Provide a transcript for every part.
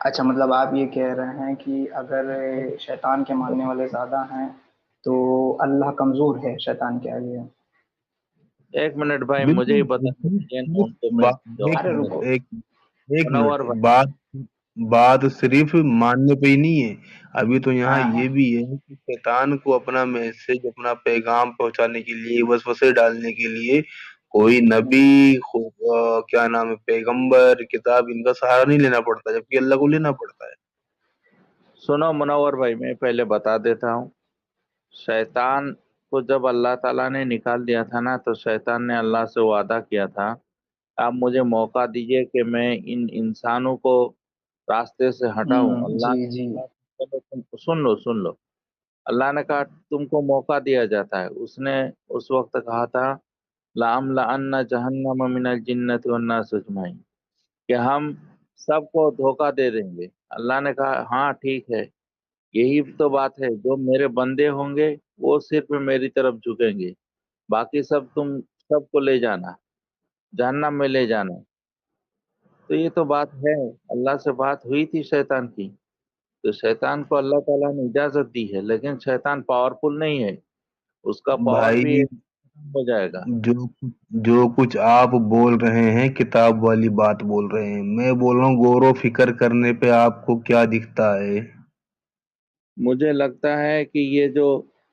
اچھا مطلب آپ یہ کہہ رہے ہیں کہ اگر شیطان کے ماننے والے زیادہ ہیں تو اللہ کمزور ہے شیطان کے آگے؟ ایک منٹ بھائی، مجھے ہی بالکل بتا دیجیے نا ان کو، میں بات، ایک ارے جواب رکو، دوں۔ ایک ایک منور منٹ، بھائی، بات صرف ماننے پہ ہی نہیں ہے، ابھی تو یہاں ہاں ہاں یہ بھی ہے کہ شیطان کو اپنا میسج، اپنا پیغام پہنچانے کے لیے، وسوسے ڈالنے کے لیے کوئی نبی، کیا نام ہے، پیغمبر، کتاب، ان کا سہارا نہیں لینا پڑتا، جبکہ اللہ کو لینا پڑتا ہے۔ سنو منور بھائی، میں پہلے بتا دیتا ہوں۔ شیطان کو جب اللہ تعالیٰ نے نکال دیا تھا نا، تو شیطان نے اللہ سے وعدہ کیا تھا، آپ مجھے موقع دیجئے کہ میں ان انسانوں کو راستے سے ہٹاؤں۔ اللہ جی نے جی کہا، چلو سن لو، اللہ نے کہا تم کو موقع دیا جاتا ہے۔ اس نے اس وقت کہا تھا لَأَمْلَأَنَّ جَهَنَّمَ مِنَ الْجِنَّةِ وَالنَّاسِ أَجْمَعِينَ، کہ ہم سب کو دھوکہ دے دیں گے۔ اللہ نے کہا ہاں ٹھیک ہے، یہی تو بات ہے، جو میرے بندے ہوں گے وہ صرف میری طرف جھکیں گے، باقی سب تم سب کو لے جانا، جہنم میں لے جانا۔ تو یہ تو بات ہے، اللہ سے بات ہوئی تھی شیطان کی، تو شیطان کو اللہ تعالیٰ نے اجازت دی ہے، لیکن شیطان پاورفل نہیں ہے، اس کا پاور بھی بھائی ختم ہو جائے گا۔ جو کچھ آپ بول رہے ہیں کتاب والی بات بول رہے ہیں، میں بول رہا ہوں غور و فکر کرنے پہ آپ کو کیا دکھتا ہے؟ مجھے لگتا ہے کہ یہ جو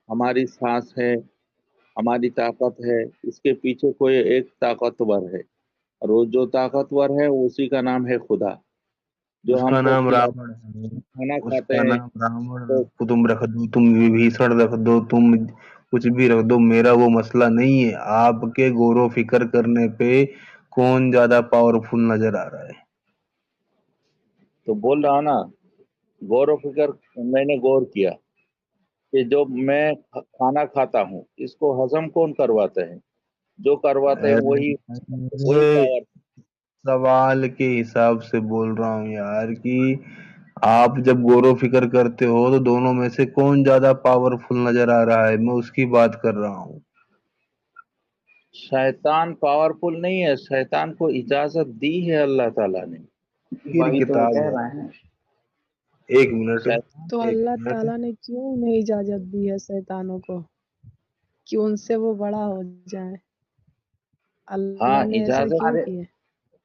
ہماری سانس ہے، ہماری طاقت ہے، اس کے پیچھے کوئی ایک طاقتور ہے، اور وہ جو طاقتور ہے اسی کا نام ہے خدا، جو اس ہم کا کو نام کھلا راوڑ ہے، کھانا اس کھاتے کا ہیں نام راوڑ، تو کو تم رکھ دو، تم بھیسڑ رکھ دو، تم کچھ بھی رکھ دو، میرا وہ مسئلہ نہیں ہے، آپ کے غور و فکر کرنے پہ کون زیادہ پاورفل نظر آ رہا ہے؟ بول رہا ہوں نا، غور و فکر میں نے غور کیا کہ جو میں کھانا کھاتا ہوں اس کو ہضم کون کرواتا ہے؟ جو کرواتے ہیں وہی ارے پاور۔ سوال کے حساب سے بول رہا ہوں یار، کہ آپ جب غور و فکر کرتے ہو تو دونوں میں سے کون زیادہ پاورفل نظر آ رہا ہے، میں اس کی بات کر رہا ہوں۔ شیطان پاورفل نہیں ہے، شیطان کو اجازت دی ہے اللہ تعالیٰ نے۔ پھر وہی تو وہ کتاب کہہ ہے، رہے ہیں۔ ایک منٹ، شیطان تو ایک اللہ منٹ، تعالیٰ نے کیوں انہیں اجازت دی ہے شیطانوں کو کہ ان سے وہ بڑا ہو جائیں؟ ہاں اللہ نے ایسا اجازت، کیوں ارے کیا؟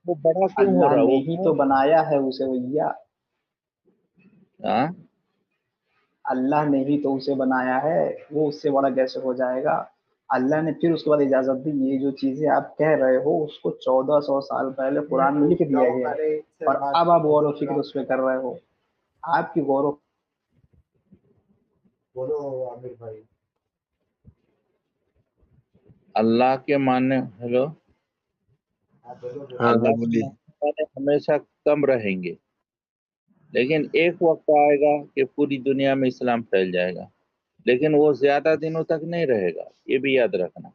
وہ بڑا کیوں ہو اللہ رہا نے وہ ہی کون؟ تو بنایا ہے اسے بھیا، ہاں اللہ نے ہی تو اسے بنایا ہے، وہ اس سے بڑا کیسے ہو جائے گا؟ اللہ نے پھر اس کے بعد اجازت دی۔ یہ جو چیزیں آپ کہہ رہے ہو اس کو 1400 سال پہلے قرآن میں لکھ دیا گیا ہے، اور اب آپ غور و فکر اس پہ کر رہے ہو۔ آپ کی غور و اللہ کے ماننے، ہیلو، ہاں ہاں اللہ کے بولیے۔ ماننے والے ہمیشہ کم رہیں گے، لیکن ایک وقت آئے گا کہ پوری دنیا میں اسلام پھیل جائے گا، لیکن وہ زیادہ دنوں تک نہیں رہے گا، یہ بھی یاد رکھنا۔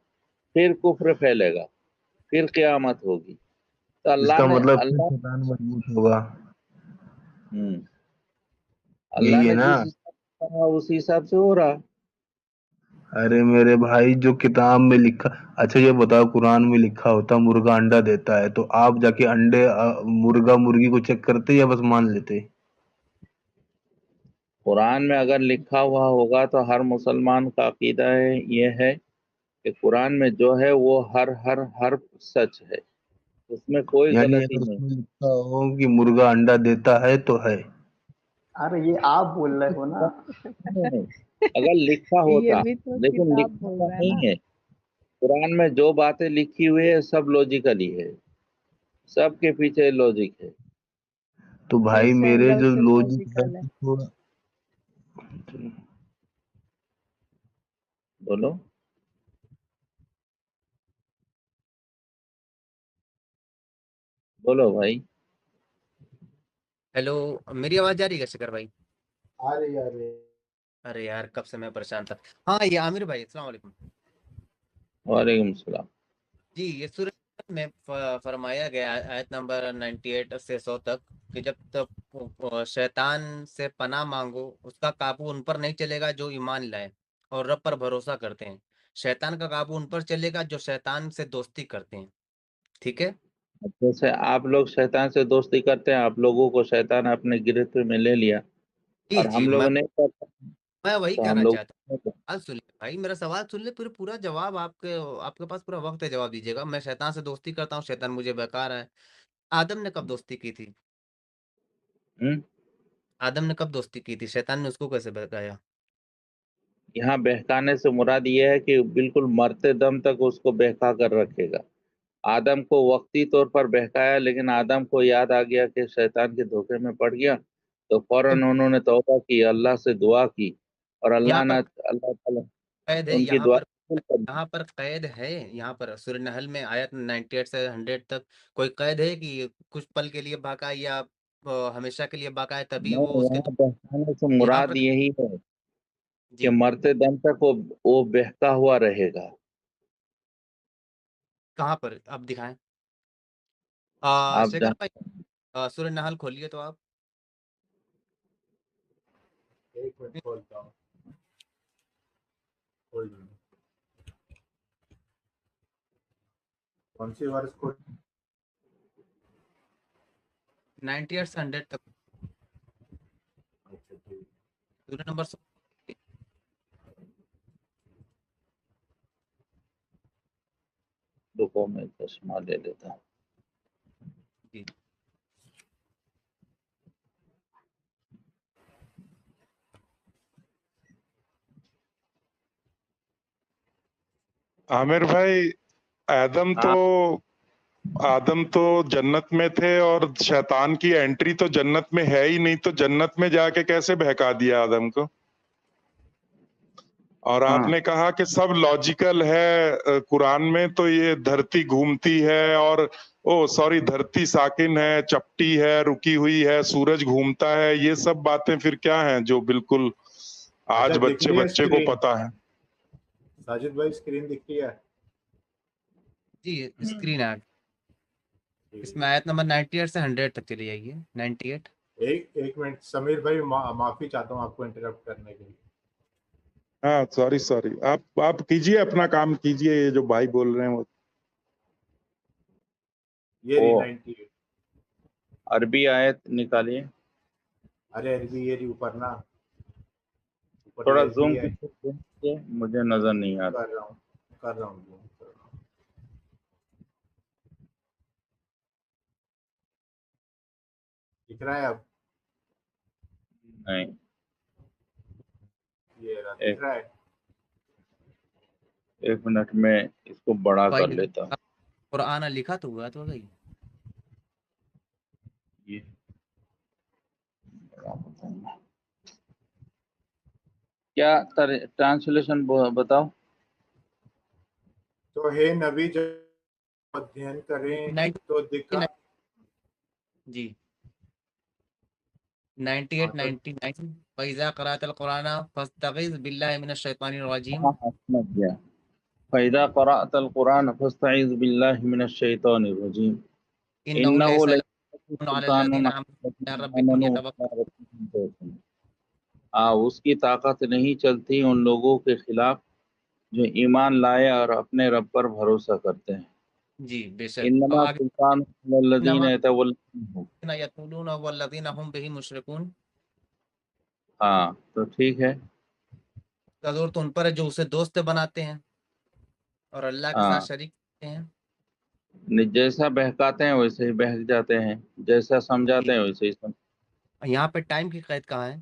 پھر کفر پھیلے گا، پھر قیامت ہوگی۔ تو اس اللہ کا نے مطلب پھر اللہ شیطان مضبوط ہوگا، ہم، اللہ یہی ہے نے نا؟ جس حساب سے کہا اسی حساب سے ہو رہا۔ ارے میرے بھائی، جو کتاب میں لکھا، اچھا یہ بتاؤ، قرآن میں لکھا ہوتا مرغا انڈا دیتا ہے تو آپ جا کے انڈے، مرغا مرغی کو چیک کرتے یا بس مان لیتے؟ قرآن میں اگر لکھا ہوا ہوگا تو ہر مسلمان کا عقیدہ ہے، یہ ہے کہ قرآن میں جو ہے وہ ہر سچ ہے، اس میں کوئی یعنی غلطی اگر اس نہیں۔ میں لکھا ہو کہ مرغا انڈا دیتا ہے تو ہے؟ ارے یہ آپ بول رہے ہو نا۔ نہیں، اگر لکھا یہ ہوتا، بھی تو لیکن کتاب لکھا بول ہوا رہا ہے نا۔ نہیں ہے۔ قرآن میں جو باتیں لکھی ہوئی ہے سب لوجیکلی ہے، سب کے پیچھے لوجک ہے۔ تو بھائی کس میرے اینگل جو سے لوجک ہے لاجیکل ہے؟ تھوڑا، بولو، بولو بھائی۔ ہیلو، میری آواز جا رہی ہے شکر بھائی؟ ارے یار کب سے میں پریشان تھا۔ ہاں یہ عامر بھائی، السلام علیکم۔ وعلیکم السلام۔ جی یہ سورہ میں فرمایا گیا آیت نمبر 98 سے 100 تک کہ جب تک شیطان سے پناہ مانگو اس کا قابو ان پر نہیں چلے گا جو ایمان لائے۔ اور رب پر بھروسہ کرتے ہیں، شیطان کا قابو ان پر چلے گا جو شیطان سے دوستی کرتے ہیں، ٹھیک ہے؟ جیسے آپ لوگ شیطان سے دوستی کرتے ہیں، آپ لوگوں کو شیطان اپنے گرفت میں لے لیا جی اور جی، ہم لوگوں نے میں وہی تو ہم کہنا لوگ چاہتا ہوں، بات سن لیں بھائی، میرا سوال سن لیں، پورا جواب آپ کے پاس پورا وقت ہے، جواب دیجیے گا۔ میں شیطان سے دوستی کرتا ہوں، شیطان مجھے بیکار ہے۔ آدم نے کب دوستی کی تھی؟ آدم نے کب دوستی کی تھی؟ شیطان نے اس کو کیسے بہکایا؟ یہاں بہکانے سے مراد یہ ہے کہ بالکل مرتے دم تک اس کو بہکا کر رکھے گا۔ آدم کو وقتی طور پر بہکایا، لیکن آدم کو یاد آ گیا کہ شیطان کے دھوکے میں پڑ گیا، تو فوراً انہوں نے توبہ کی، اللہ سے دعا کی، اور یہاں اللہ پر تعالیٰ قید ہے، ان کی دعا قبول کر لی۔ یہاں پر قید ہے، یہاں پر سورہ نحل میں آیت 98 سے 100 تک کوئی قید ہے کہ یہ کچھ پل کے لیے باقا ہے یا ہمیشہ کے لیے باقا ہے، تبھی نہیں، وہ اس کے وہاں بہکانے سے یہاں مراد پر یہی ہے کہ جی مرتے دم تک وہ بہکا ہوا رہے گا۔ کہاں پر آپ دکھائیں؟ آپ شیخر جان بھائی سورہ نحل کھولیے تو آپ۔ ایک منٹ کھولتا ہوں، کھول دوں۔ کون سی ورس کو 98 سے 100 تک اچھا ٹھیک، سورہ نمبر رکو میں چشمہ لے لیتا ہوں۔ جی عامر بھائی، ہاں، آدم تو جنت میں تھے اور شیطان کی انٹری تو جنت میں ہے ہی نہیں، تو جنت میں جا کے کیسے بہکا دیا آدم کو؟ اور آپ ہاں، نے کہا کہ سب لاجیکل ہے قرآن میں، تو یہ دھرتی گھومتی ہے اور دھرتی ساکن ہے، چپٹی ہے، رکی ہوئی ہے، سورج گھومتا ہے، یہ سب باتیں پھر کیا ہیں جو بالکل اچھا آج دکھ رہی ہے بچے کو اسکرین؟ پتا ہے؟ ساجد بھائی اسکرین دکھ رہی ہے؟ جی اسکرین آ اس ٹھیک، میں آیت نمبر 98 سے 100 تک چلی جائیے۔ 98 ایک منٹ سمیر بھائی، معافی چاہتا ہوں آپ کو انٹرپٹ کرنے کے لیے۔ ہاں سوری آپ کیجئے اپنا کام کیجئے، یہ جو بھائی بول رہے ہیں وہ یہ رہی وہ 98، عربی آیت نکالیے، ارے عربی یہ رہی اوپر نا، اوپر تھوڑا یہ زوم عربی ہے، کیجئے، مجھے نظر نہیں آ رہا۔ کر رہا ہوں کر رہا ہوں کر رہا ہوں۔ دکھ رہا ہے اب؟ نہیں، یہ رہا، ایک دکھ رہا ہے؟ ایک منٹ میں اس کو بڑا کر بھائی لیتا ہوں۔ قرآن لکھا تو ہوا تو گئی یہ بڑا بتاؤں گا۔ کیا ٹرانسلیشن بتاؤ؟ تو ہے نبی جب ادھین کریں تو دکھا، جی 98 تو 99 فَإِذَا قَرَأْتَ الْقُرْآنَ فَاسْتَعِذْ بِاللَّهِ مِنَ الشَّيْطَانِ الرَّجِيمِ سمجھ گیا۔ فَإِذَا قَرَأْتَ الْقُرْآنَ فَاسْتَعِذْ بِاللَّهِ مِنَ الشَّيْطَانِ الرَّجِيمِ إِنَّهُ إِنَّهُ لَيْسَ لَيْسَ عَلَى سُلْطَانٌ الَّذِينَ عَلَى آمَنُوا الَّذِينَ رَبِّهِمْ آمَنُوا يَتَوَكَّلُونَ اس کی طاقت نہیں چلتی ان لوگوں کے خلاف جو ایمان لائے اور اپنے رب پر بھروسہ کرتے ہیں۔ جی بے شک، اب انما آگے سلطان الذین إِنَّمَا يتولونہ۔ يَقُولُونَ وَالَّذِينَ هُمْ بِهِ مُشْرِكُونَ، ہاں تو ٹھیک ہے۔ کا زور تو ان پر ہے جو اسے دوست بناتے ہیں اور اللہ کے ہاں، ساتھ شریک کرتے ہیں۔ جیسا بہکاتے ہیں ویسے ہی بہک جاتے ہیں، جیسا سمجھاتے جی ہیں ویسے ہی یہاں پہ ٹائم کی قید کہاں ہے؟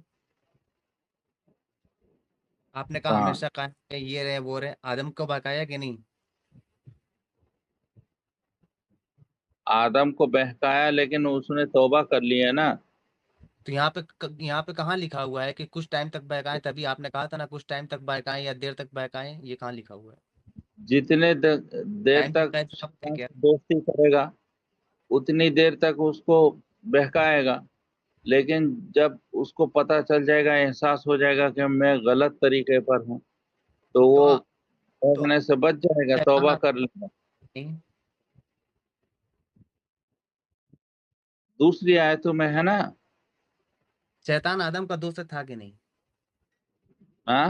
آپ نے کہا کہاں؟ ہمیشہ قائم ہے، یہ رہے وہ رہے، آدم کو بقایا کہ نہیں؟ آدم کو بہکایا لیکن اس نے توبہ کر لی ہے نا۔ تو یہاں پہ کہاں لکھا ہوا ہے کہ کچھ ٹائم تک بہکائیں؟ تبھی آپ نے کہا تھا نا کچھ ٹائم تک بہکائیں یا دیر تک بہکائیں، یہ کہاں لکھا ہوا ہے؟ جتنے دیر ٹائم کی تک قید کب ہے شیطان کیا؟ سے دوستی کرے گا اتنی دیر تک اس کو بہکائے گا، لیکن جب اس کو پتہ چل جائے گا، احساس ہو جائے گا کہ میں غلط طریقے پر ہوں، تو تو وہ تو بہکنے سے بچ جائے گا، شیطان توبہ آدم کر لے گا۔ نہیں، دوسری آیتوں میں ہے نا۔ شیطان آدم کا دوست تھا کہ نہیں؟ ہاں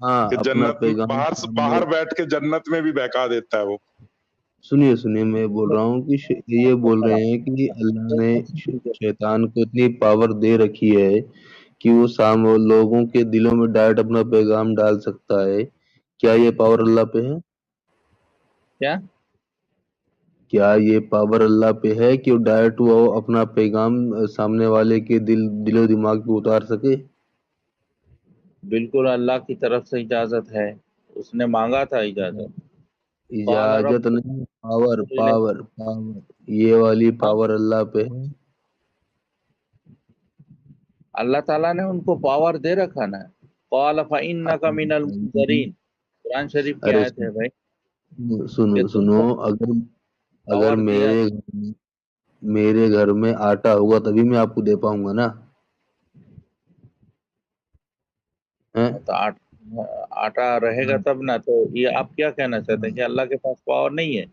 ہاں کہ اپنا جنت پیغام باہر سے باہر بیٹھ کے جنت میں بھی بہکا دیتا ہے وہ. سنیے میں بول رہا ہوں کہ یہ بول رہے ہیں کہ اللہ نے شیطان کو اتنی پاور دے رکھی ہے کہ وہ لوگوں کے دلوں میں ڈائریکٹ اپنا پیغام ڈال سکتا ہے. کیا یہ پاور اللہ پہ ہے؟ کیا یہ پاور اللہ پہ ہے کہ وہ ڈائریکٹ وہ اپنا پیغام سامنے والے کے دل و دماغ پہ اتار سکے؟ بالکل اللہ کی طرف سے اجازت ہے، اس نے مانگا تھا اجازت. اجازت نہیں، پاور یہ والی پاور اللہ پہ ہے. اللہ تعالیٰ نے ان کو پاور دے رکھا نا. قال فإنک من المنذرین، قرآن شریف کی ارے آیت ہے بھائی. سنو اگر پاور دیا میرے گھر میں آٹا ہوگا تبھی میں آپ کو دے پاؤں گا نا. تو آٹا رہے گا تب نا. تو یہ آپ کیا کہنا چاہتے ہیں کہ اللہ کے پاس پاور نہیں ہے؟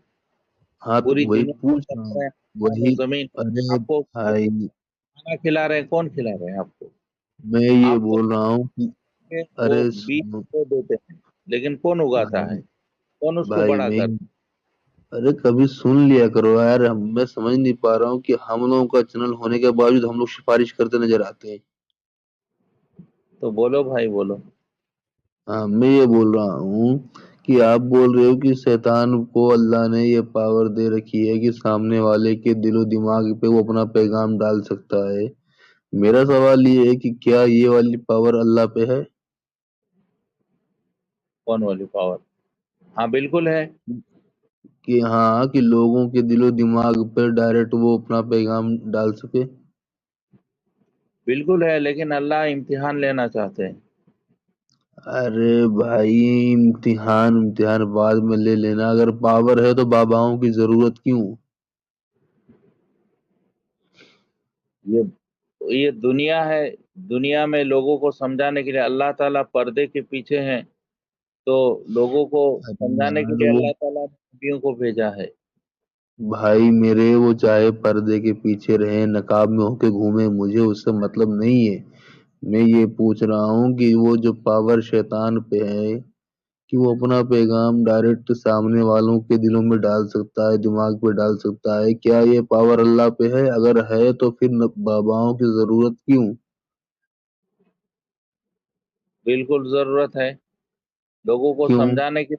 ہاں تو پوری وہی دنیا پوچھ رہا ہوں، وہی زمین ارے آپ کو بھائی کھانا کھلا رہے ہیں، کون کھلا رہے ہیں آپ کو؟ میں یہ آپ کو بول رہا ہوں کہ وہ ارے بیج کو دیتے ہیں، لیکن کون اگاتا ہے؟ کون اس کو بھائی بڑا میں کرتا ہے؟ ارے کبھی سن لیا کرو یار. میں سمجھ نہیں پا رہا ہوں کہ ہم لوگوں کا چینل ہونے کے باوجود ہم لوگ سفارش کرتے نظر آتے ہیں. تو بولو بھائی بولو. ہاں میں یہ بول رہا ہوں کہ آپ بول رہے ہو کہ شیطان کو اللہ نے یہ پاور دے رکھی ہے کہ سامنے والے کے دل و دماغ پہ وہ اپنا پیغام ڈال سکتا ہے. میرا سوال یہ ہے کہ کیا یہ والی پاور اللہ پہ ہے؟ کون والی پاور؟ ہاں بالکل ہے. کہ ہاں کہ لوگوں کے دل و دماغ پہ ڈائریکٹ وہ اپنا پیغام ڈال سکے. بالکل ہے، لیکن اللہ امتحان لینا چاہتے ہیں. ارے بھائی امتحان بعد میں لے لینا. اگر پاور ہے تو باباؤں کی ضرورت کیوں؟ یہ دنیا ہے، دنیا میں لوگوں کو سمجھانے کے لیے اللہ تعالیٰ پردے کے پیچھے ہیں. تو لوگوں کو سمجھانے کے لیے وہ اللہ تعالیٰ نے نبیوں کو بھیجا ہے. بھائی میرے وہ چاہے پردے کے پیچھے رہے، نقاب میں ہو کے گھومے، مجھے اس سے مطلب نہیں ہے. میں یہ پوچھ رہا ہوں کہ وہ جو پاور شیطان پہ ہے کہ وہ اپنا پیغام ڈائریکٹ سامنے والوں کے دلوں میں ڈال سکتا ہے، دماغ پہ ڈال سکتا ہے. کیا یہ پاور اللہ پہ ہے؟ اگر ہے تو پھر باباؤں کی ضرورت کیوں؟ بالکل ضرورت ہے لوگوں کو کیوں؟ سمجھانے کی.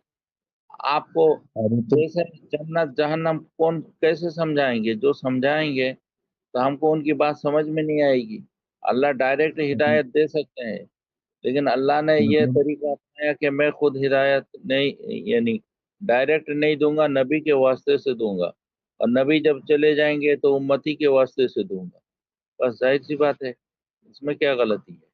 آپ کو ارے تو جیسے جنت جہنم کون کیسے سمجھائیں گے؟ جو سمجھائیں گے تو ہم کو ان کی بات سمجھ میں نہیں آئے گی. اللہ ڈائریکٹ ہدایت دے سکتے ہیں، لیکن اللہ نے یہ طریقہ اپنایا کہ میں خود ہدایت نہیں، یعنی ڈائریکٹ نہیں دوں گا، نبی کے واسطے سے دوں گا. اور نبی جب چلے جائیں گے تو امتی کے واسطے سے دوں گا. بس ظاہر سی بات ہے، اس میں کیا غلطی ہے؟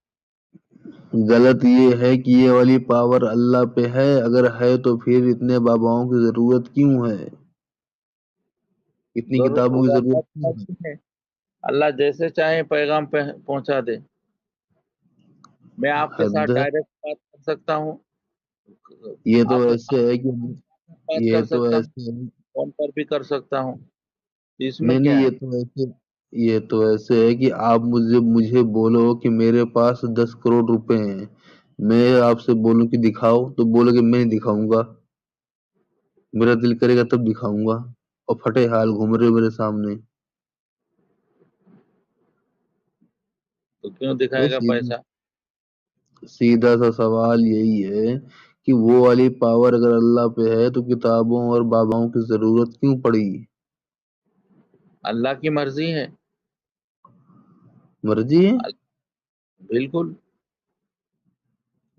غلط یہ ہے کہ یہ والی پاور اللہ پہ ہے. اگر ہے تو پھر اتنے باباؤں کی ضرورت کیوں ہے؟ اتنی کتابوں کی ضرورت کیوں ہے؟ ہے اللہ جیسے چاہے پیغام پہنچا دے. میں آپ کے ساتھ حد ہے. ڈائریکٹ بات کر سکتا ہوں، یہ تو آپ کے ایسے ہے کہ بات یہ کر تو سکتا ہوں، ایسے ہے. فون پر بھی کر سکتا ہوں. اس میں نہیں کیا ہے؟ یہ تو ایسے ہے کہ آپ مجھے بولو کہ میرے پاس 10 کروڑ روپے ہیں. میں آپ سے بولوں کہ دکھاؤ تو بولو کہ میں نہیں دکھاؤں گا. میرا دل کرے گا تب دکھاؤں گا. اور پھٹے حال گھوم رہے میرے سامنے. تو کیوں دکھائے گا پیسہ؟ سیدھا سا سوال یہی ہے کہ وہ والی پاور اگر اللہ پہ ہے تو کتابوں اور باباؤں کی ضرورت کیوں پڑی؟ اللہ کی مرضی ہے. مرضی ہے. بالکل.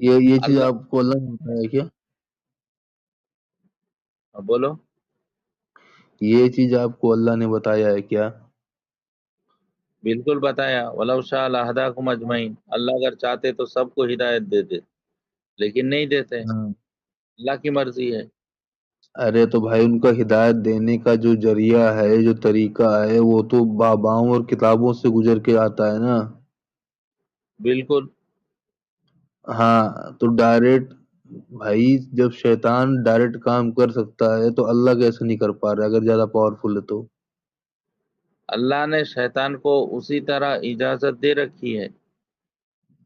یہ چیز اللہ، آپ کو اللہ نے بتایا کیا؟ بولو. یہ چیز آپ کو اللہ نے بتایا ہے کیا؟ بالکل بتایا. وَلَوْ شَاءَ لَهَدَاكُمْ أَجْمَعِينَ. اللہ اگر چاہتے تو سب کو ہدایت دے دے، لیکن نہیں دیتے. اللہ کی مرضی ہے. ارے تو بھائی ان کا ہدایت دینے کا جو ذریعہ ہے، جو طریقہ ہے، وہ تو باباؤں اور کتابوں سے گزر کے آتا ہے نا. بالکل. ہاں تو ڈائریکٹ بھائی جب شیطان ڈائریکٹ کام کر سکتا ہے تو اللہ کیسے نہیں کر پا رہا اگر زیادہ پاورفل ہے تو؟ اللہ نے شیطان کو اسی طرح اجازت دے رکھی ہے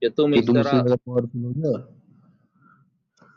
کہ تم کہ اس تم اس سے طرح. زیادہ پاورفل ہو گیا.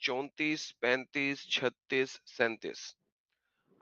34, 35, 36, 37,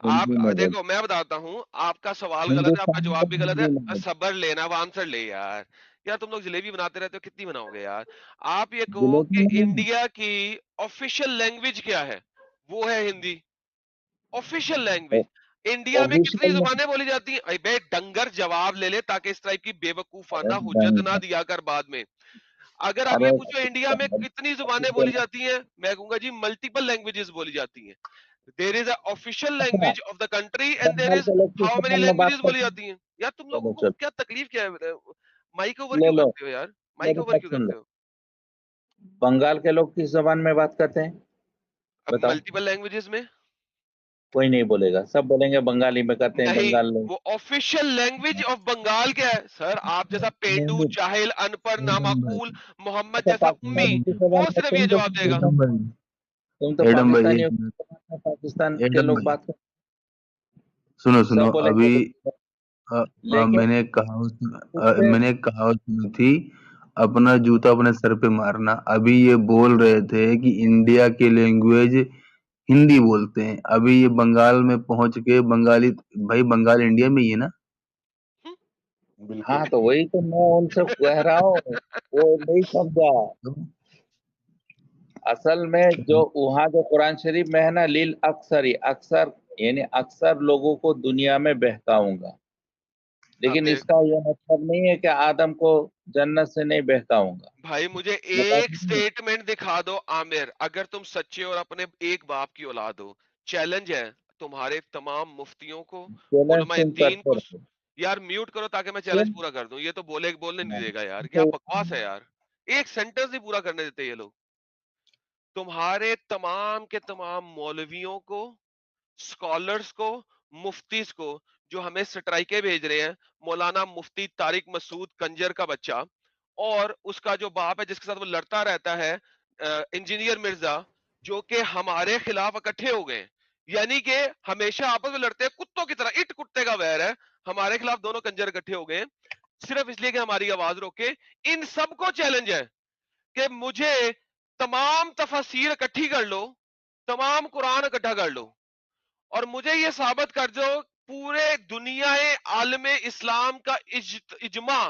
آپ ہندی میں بول دیکھو میں بتاتا ہوں، آپ کا سوال غلط ہے، آپ کا ہندوستان جواب بھی میں غلط ہندی میں ہے، بول صبر لینا، وہ آنسر لے یار. یار تم لوگ جلیبی بناتے رہتے ہو، کتنی بناؤ گے یار. آپ یہ کہو جلیبی کہ نہیں انڈیا کی آفیشیل لینگویج کیا ہے، وہ ہے ہندی. Official language. انڈیا میں کتنی آفیشیل زبانیں بولی جاتی ہیں؟ اے بے ڈنگر جواب لے لے، تاکہ اس ٹائپ کی بے وقوفانہ حجت نہ دیا کر بعد میں. اگر آپ یہ پوچھو انڈیا میں کتنی زبانیں بولی جاتی ہیں، میں کہوں گا جی ملٹیپل لینگویجز بولی جاتی ہیں. There is a official language of the country and there Bengal is کے لوگ کس ہاؤ مینی زبان میں بات لینگویجز بولی کرتے ہیں؟ جاتی ہیں. یار تم لوگوں چلو کو چلو کیا تکلیف کیا ہے؟ مائک اوور لے کیوں لو کرتے ہو یار؟ مائک میری اوور بات کیوں سن لو. کرتے ہو؟ بنگال کے لوگ کس زبان میں بات کرتے ہیں اب بتاؤ؟ ملٹیپل لینگویجز میں کوئی نہیں بولے گا، سب بولیں گے بنگالی میں کرتے ہیں نہیں، بنگال میں. وہ آفیشیل لینگویج آف بنگال کیا ہے سر؟ آپ جیسا پینڈو، جاہل، ان پڑھ، نامعقول محمد اچھا جیسا امی، پاکستان کی زبان وہ میں صرف یہ جواب دے گا. تم تو ایڈم بھائی پاکستانی ایک ہو، منٹ، پاکستان کے ایڈم لوگ بھائی بات کرتے سنو ہیں، سنو سب بولیں ابھی گے. لیکن میں نے ایک کہاوت سنی تھی، اپنا جوتا اپنے سر پہ مارنا. ابھی یہ بول رہے تھے کہ انڈیا کی لینگویج ہندی بولتے ہیں، ابھی یہ بنگال میں پہنچ کے بنگالی. بھائی بنگال انڈیا میں ہی ہے نا؟ ہاں تو وہی تو میں ان سے کہہ رہا ہوں، وہ نہیں سمجھا. اصل میں جو وہاں جو قرآن شریف میں ہے نا، لیل اکثر اکثر یعنی اکثر لوگوں کو دنیا میں بہکاؤں گا، لیکن اس کا یہ مطلب نہیں ہے کہ آدم کو جنت سے نہیں بہکاؤں گا. بھائی مجھے ایک سٹیٹمنٹ دکھا دو عامر، اگر تم سچے اور اپنے ایک باپ کی اولاد ہو. چیلنج ہے تمہارے تمام مفتیوں کو، چیلنج علماء تم دین کرتے کو. رہو. یار میوٹ کرو تاکہ میں چیلنج کیوں؟ پورا کر دوں. یہ تو بولنے نہیں دے گا یار، کیا تو بکواس ہے یار. ایک سینٹنس نہیں پورا کرنے دیتے یہ لوگ. تمہارے تمام کے تمام مولویوں کو، اسکالرس کو، مفتیز کو، جو ہمیں سٹرائکیں بھیج رہے ہیں، مولانا مفتی طارق مسعود کنجر کا بچہ، اور اس کا جو باپ ہے جس کے ساتھ وہ لڑتا رہتا ہے، انجینئر مرزا، جو کہ ہمارے خلاف اکٹھے ہو گئے. یعنی کہ ہمیشہ آپس میں لڑتے ہیں کتوں کی طرح، اٹ کتے کا ویر ہے. ہمارے خلاف دونوں کنجر اکٹھے ہو گئے صرف اس لیے کہ ہماری آواز روکے. ان سب کو چیلنج ہے کہ مجھے تمام تفاسیر اکٹھی کر لو، تمام قرآن اکٹھا کر لو، اور مجھے یہ ثابت کر دو پورے دنیا عالم اسلام کا اجماع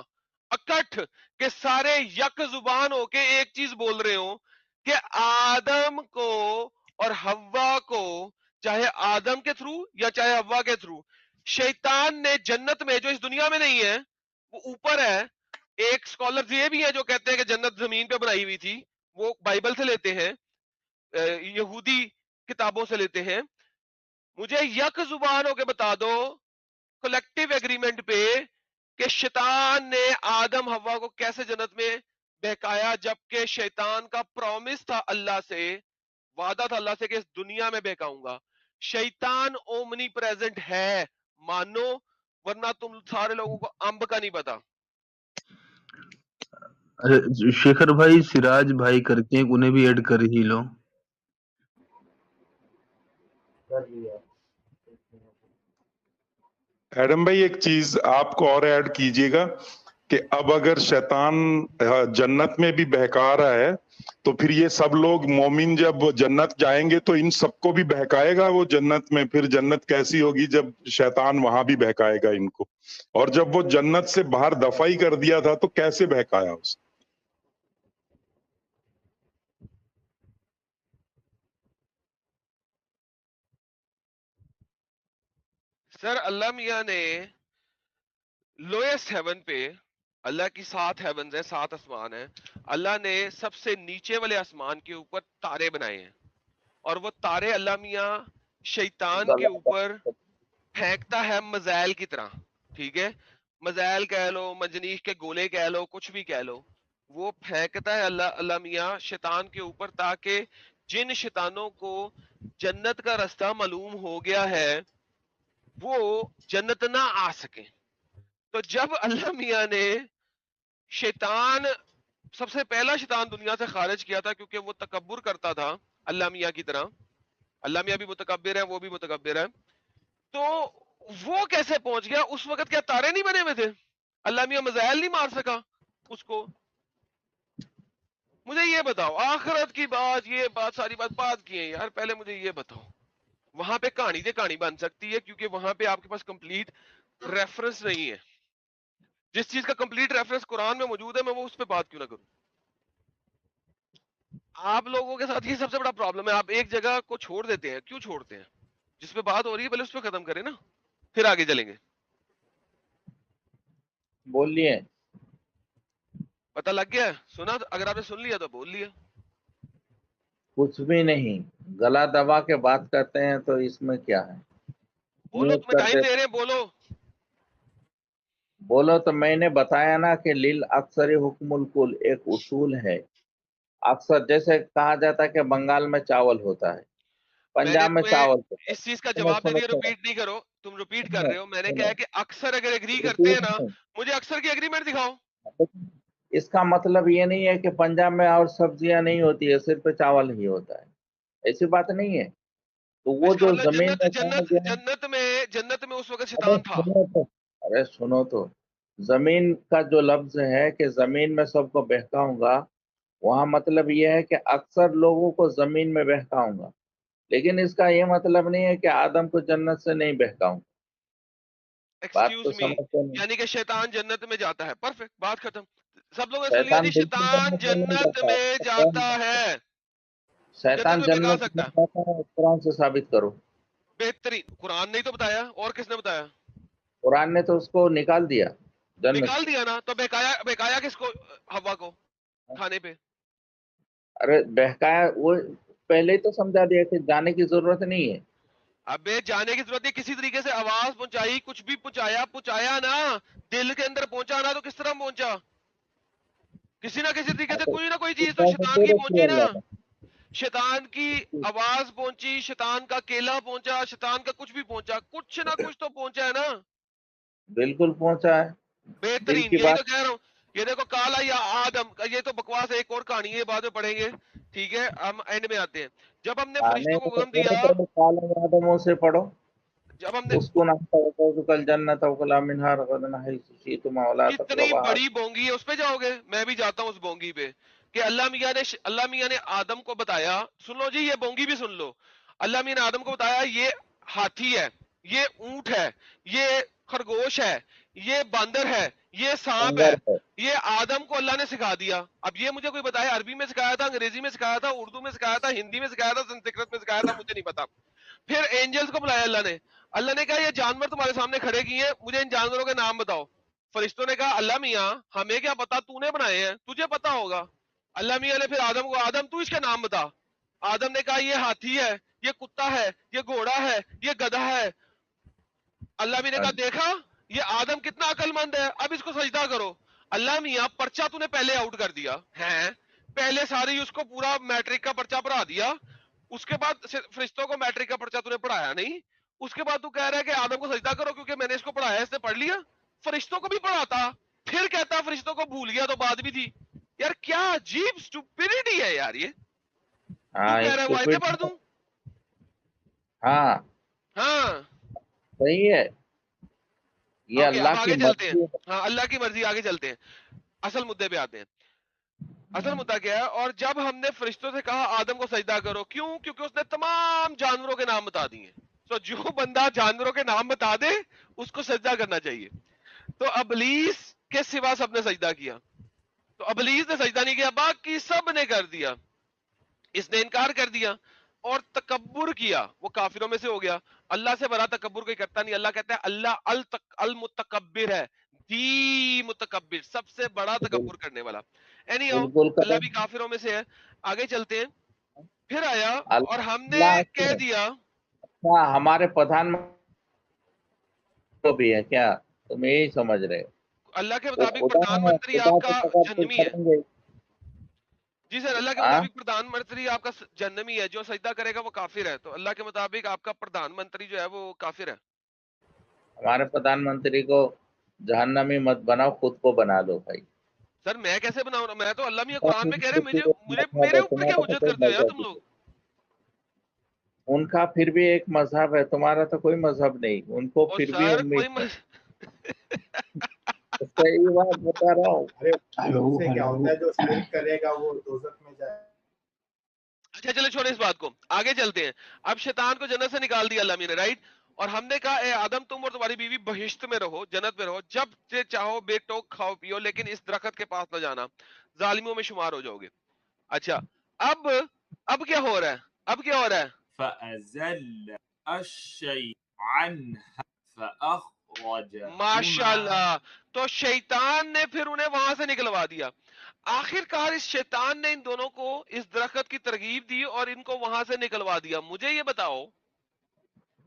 اکٹھ کہ سارے یک زبان ہو کے ایک چیز بول رہے ہوں کہ آدم کو اور حوا کو، چاہے آدم کے تھرو یا چاہے حوا کے تھرو، شیطان نے جنت میں، جو اس دنیا میں نہیں ہے وہ اوپر ہے. ایک سکالر یہ بھی ہے جو کہتے ہیں کہ جنت زمین پہ بنائی ہوئی تھی، وہ بائبل سے لیتے ہیں، یہودی کتابوں سے لیتے ہیں. مجھے یک زبان ہو کے بتا دو کلیکٹیو ایگریمنٹ پہ کہ شیطان نے آدم حوا کو کیسے جنت میں بہکایا، جبکہ شیطان کا پرومس تھا اللہ سے، وعدہ تھا اللہ سے کہ اس دنیا میں بہکاؤں گا. شیطان اومنی پریزنٹ ہے، مانو، ورنہ تم سارے لوگوں کو امب کا نہیں پتا. شیخر بھائی سراج بھائی کر کے انہیں بھی ایڈ کر ہی لو. کر لیا. ایڈم بھائی ایک چیز آپ کو اور ایڈ کیجئے گا کہ اب اگر شیطان جنت میں بھی بہکا رہا ہے تو پھر یہ سب لوگ مومن جب جنت جائیں گے تو ان سب کو بھی بہکائے گا وہ جنت میں. پھر جنت کیسی ہوگی جب شیطان وہاں بھی بہکائے گا ان کو؟ اور جب وہ جنت سے باہر دفع ہی کر دیا تھا تو کیسے بہکایا اس؟ سر اللہ میاں نے لوئسٹ ہیون پہ، اللہ کی 7 ہیونز ہیں، 7 آسمان ہیں، اللہ نے سب سے نیچے والے آسمان کے اوپر تارے بنائے ہیں، اور وہ تارے اللہ میاں شیطان کے اوپر پھینکتا ہے مزائل کی طرح. ٹھیک ہے، مزائل کہہ لو، مجنیق کے گولے کہہ لو، کچھ بھی کہہ لو، وہ پھینکتا ہے اللہ میاں شیطان کے اوپر، تاکہ جن شیطانوں کو جنت کا رستہ معلوم ہو گیا ہے وہ جنت نہ آ سکے. تو جب اللہ میاں نے شیطان، سب سے پہلا شیطان دنیا سے خارج کیا تھا کیونکہ وہ تکبر کرتا تھا اللہ میاں کی طرح، اللہ میاں بھی متکبر ہے، وہ بھی متکبر ہے، تو وہ کیسے پہنچ گیا؟ اس وقت کیا تارے نہیں بنے ہوئے تھے؟ اللہ میاں مزائل نہیں مار سکا اس کو؟ مجھے یہ بتاؤ، آخرت کی بات، یہ بات ساری بات کی ہے یار، پہلے مجھے یہ بتاؤ وہاں پہ کہانی سے کہانی بن سکتی ہے کیونکہ وہاں پہ آپ کے پاس کمپلیٹ ریفرنس نہیں ہے. جس چیز کا کمپلیٹ ریفرنس قرآن میں موجود ہے میں وہ اس پہ بات کیوں نہ کروں. آپ لوگوں کے ساتھ یہ سب سے بڑا پرابلم ہے, آپ ایک جگہ کو چھوڑ دیتے ہیں. کیوں چھوڑتے ہیں؟ جس پہ بات ہو رہی ہے پہلے اس پہ ختم کریں نا, پھر آگے چلیں گے. بولیے. پتہ لگ گیا؟ سنا؟ اگر آپ نے سن لیا تو بول لیا. کچھ بھی نہیں, گلا دبا کے بات کرتے ہیں تو اس میں کیا ہے؟ بولو, میوٹ تمہیں کر ٹائم دے. دے رہے ہیں, بولو. بولو تو میں نے بتایا نا کہ لیل اکثر حکم الکل ایک اصول ہے. اکثر جیسے کہا جاتا ہے کہ بنگال میں چاول ہوتا ہے, میں نے پنجاب میں تمہیں چاول ہوتا ہے. اس چیز کا سنو جواب دے سنو دیا, سنو ریپیٹ نہیں کرو. تم ریپیٹ کر سنو رہے ہو. میں نے کہا سنو, ہے کہ اکثر اگر ایگری کرتے ہیں ریپیٹ نا, نہیں. مجھے اکثر کی ایگریمنٹ دکھاؤ. اس کا مطلب یہ نہیں ہے کہ پنجاب میں اور سبزیاں نہیں ہوتی ہے, صرف چاول ہی ہوتا ہے, ایسی بات نہیں ہے. تو وہ اس کا جو مطلب زمین جنت میں جنت گیا, جنت میں اس وقت ارے شیطان تھا. سنو تو, ارے سنو تو, زمین کا جو لفظ ہے کہ زمین میں سب کو بہکاؤں گا, وہاں مطلب یہ ہے کہ اکثر لوگوں کو زمین میں بہکاؤں گا, لیکن اس کا یہ مطلب نہیں ہے کہ آدم کو جنت سے نہیں بہکاؤں. بات ایکسکیوز تو می, سمجھتے نہیں. یعنی کہ شیطان جنت میں جاتا ہے. پرفیکٹ, بات ختم. سب لوگوں نے سن لیا شیطان جی, بالکل شیطان جنت میں نہیں جنت جاتا میں جاتا ہے. شیطان جنت میں بہکا جنت میں سکتا ہے. جاتا ہے, قرآن سے ثابت کرو. بہترین, قرآن نے ہی تو بتایا, اور کس نے بتایا؟ قرآن نے تو اس کو نکال دیا جنت نکال سے. دیا نا, تو بہکایا کس کو؟ ہوا کو کھانے پہ. ارے بہکایا وہ پہلے ہی تو سمجھا دیا کہ جانے کی ضرورت نہیں ہے. ابے جانے کی ضرورت نہیں, کسی طریقے سے آواز پہنچائی, کچھ بھی پہنچایا نا, دل کے اندر پہنچا نا, تو کس طرح پہنچا؟ کسی نہ کسی طریقے سے کوئی نہ کوئی چیز تو شیطان دے کی رکھی ہے پہنچی نا. اللہ نے. شیطان کی آواز پہنچی, شیطان کا کیلا پہنچا, شیطان کا کچھ بھی پہنچا, کچھ نہ کچھ تو پہنچا ہے نا. بالکل پہنچا ہے. دل بہترین, کی یہی بات. تو کہہ رہا ہوں. یہ دیکھو کالا یا آدم, یہ تو بکواس ہے, ایک اور کہانی ہے, بعد میں پڑھیں گے. ٹھیک ہے, ہم اینڈ میں آتے ہیں. جب ہم نے آنے فرشتوں کو میں تو حکم دیا, پہلے کالم آدموں سے پڑھو. جب ہم نے اس کو نہ کل جنت وکلا منہا رغدنا حیث تم اولا کتنی تقربا. بڑی بونگی ہے, اس پہ جاؤ گے؟ میں بھی جاتا ہوں اس بونگی پہ, کہ اللہ میاں نے آدم کو بتایا. سن لو جی, یہ بونگی بھی سن لو. اللہ میاں نے آدم کو بتایا یہ ہاتھی ہے, یہ اونٹ ہے, یہ خرگوش ہے, یہ باندر ہے, یہ سانپ ہے. انگر ہے. یہ آدم کو اللہ نے سکھا دیا. اب یہ مجھے کوئی بتایا عربی میں سکھایا تھا, انگریزی میں سکھایا تھا, اردو میں سکھایا تھا, ہندی میں سکھایا تھا, سنسکرت میں سکھایا تھا, مجھے نہیں پتا. پھر اینجلز کو بلایا اللہ نے کہا یہ جانور تمہارے سامنے کھڑے کیے ہیں, مجھے ان جانوروں کے نام بتاؤ. فرشتوں نے کہا اللہ میاں ہمیں کیا پتا, تو نے بنائے ہیں, تجھے پتا ہوگا. اللہ میاں نے پھر آدم کو, آدم تو اس کا نام بتا. آدم نے کہا یہ ہاتھی ہے, یہ کتا ہے, یہ گھوڑا ہے, یہ گدھا ہے. اللہ میاں نے کہا دیکھا یہ آدم کتنا عقل مند ہے, اب اس کو سجدہ کرو. اللہ میاں پرچہ تو نے پہلے آؤٹ کر دیا ہے, پہلے ساری اس کو پورا میٹرک کا پرچہ پڑھا دیا. اس کے بعد فرشتوں کو میٹرک کا پرچہ تو نے پڑھایا نہیں. اس کے بعد تو کہہ رہا ہے کہ آدم کو سجدہ کرو کیونکہ میں نے اس کو پڑھایا, اس نے پڑھ لیا. فرشتوں کو بھی پڑھاتا, پھر کہتا فرشتوں کو بھول گیا تو بات بھی تھی. یار کیا عجیب اسٹوپڈیٹی ہے یار یہ. تو ہاں کہہ رہا ہے وہ آیتیں stupid. پڑھ دوں. ہاں ہاں صحیح ہے, یہ اوکے, اب اللہ کی آگے چلتے ہیں. مرضی ہے. ہاں اللہ کی مرضی, آگے چلتے ہیں, اصل مدے پہ آتے ہیں. اصل مدعا کیا ہے؟ اور جب ہم نے فرشتوں سے کہا آدم کو سجدہ کرو, کیوں؟ کیونکہ اس نے تمام جانوروں کے نام بتا دیے. تو جو بندہ جانوروں کے نام بتا دے اس کو سجدہ کرنا چاہیے. تو ابلیس کے سوا سب نے سجدہ کیا. تو ابلیس نے سجدہ نہیں کیا, باقی سب نے کر دیا. اس نے انکار کر دیا اور تکبر کیا, وہ کافروں میں سے ہو گیا. اللہ سے بڑا تکبر کوئی کرتا نہیں. اللہ کہتا ہے اللہ المتکبر ہے, دی متکبر, سب سے بڑا تکبر کرنے والا. اینی ہاؤ, بالکل اللہ کریں. بھی کافروں میں سے ہے. آگے چلتے ہیں. پھر آیا اور ہم نے اللہ کہہ دیا, کیا ہمارے پردھان کو بھی ہے کیا, تم یہی سمجھ رہے ہو؟ اللہ کے وہ مطابق خدا پردھان ہے, منتری خدا آپ سے کا تکبر جہنمی ہے. کریں گے. جی سر, اللہ کے ہاں مطابق پردھان منتری آپ کا جہنمی ہے, جو سجدہ کرے گا وہ کافر ہے. تو اللہ کے مطابق آپ کا پردھان منتری جو ہے وہ کافر ہے. ہمارے پردھان منتری کو جہنمی مت بناؤ, خود کو بنا لو بھائی. سر میں کیسے بناؤں رہا, میں تو اللہ میاں ان کا قرآن میں کہہ رہے پھر بھی ایک مذہب میرے ہے, اوپر کیا تمہارا تو حجت کوئی کرتے ہو یار مذہب تم لوگ. نہیں. ان کا پھر بھی ایک مذہب ہے, تمہارا تو کوئی مذہب نہیں. ان کو اور پھر بھی سر امید کوئی ہے. صحیح بات بتا رہا ہوں. ارے سے کیا ہوتا ہے, جو شرک کرے گا وہ دوزخ میں جائے. اچھا چلے چھوڑے اس بات کو, آگے چلتے ہیں. اب شیطان کو جنت سے نکال دیا اللہ نے, رائٹ, اور ہم نے کہا اے آدم تم اور تمہاری بیوی بہشت میں رہو, جنت میں رہو, جب سے چاہو بے ٹوک کھاؤ پیو, لیکن اس درخت کے پاس نہ جانا, ظالموں میں شمار ہو جاؤ گے. اچھا اب کیا ہو رہا ہے, اب کیا ہو رہا ہے؟ فأزل الشيطان فأخرجهما. ماشاء اللہ, تو شیطان نے پھر انہیں وہاں سے نکلوا دیا. آخر کار اس شیطان نے ان دونوں کو اس درخت کی ترغیب دی اور ان کو وہاں سے نکلوا دیا. مجھے یہ بتاؤ,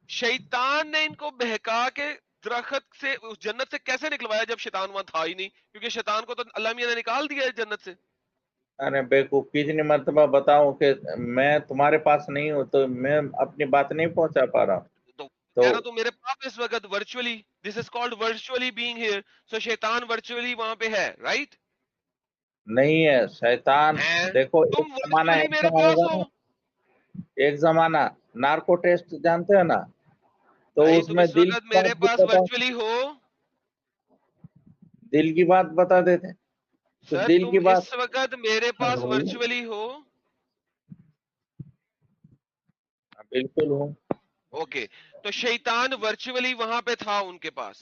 شیطان نے ان کو بہکا کے درخت سے اس جنت سے کیسے نکلوایا جب شیطان وہاں تھا ہی نہیں؟ کیونکہ شیطان کو تو اللہ میاں نے نکال دیا ہے جنت سے. ارے بیوقوف, کتنی مرتبہ بتاؤں کہ میں تمہارے پاس نہیں ہوں تو میں اپنی بات نہیں پہنچا پا رہا. تو تو کہہ رہا تو میرے پاس اس وقت virtually, this is called virtually being here, so شیطان ورچولی وہاں پہ ہے, رائٹ؟ نہیں ہے شیطان. ہے, دیکھو ایک تم زمانہ ورچولی ایسا میرے آئے پاس گا ہو نا, ایک زمانہ نارکو ٹیسٹ جانتے ہو نا, تو بھائی, اس تم میں اس دل وقت کی میرے بات بھی پاس بتا, ورچولی ہو. دل کی بات بتا دیتے, تو سر دل تم کی بات. اس وقت میرے پاس ہلو ورچولی ہو. بالکل ہوں. اوکے, تو شیطان ورچولی وہاں پہ تھا ان کے پاس.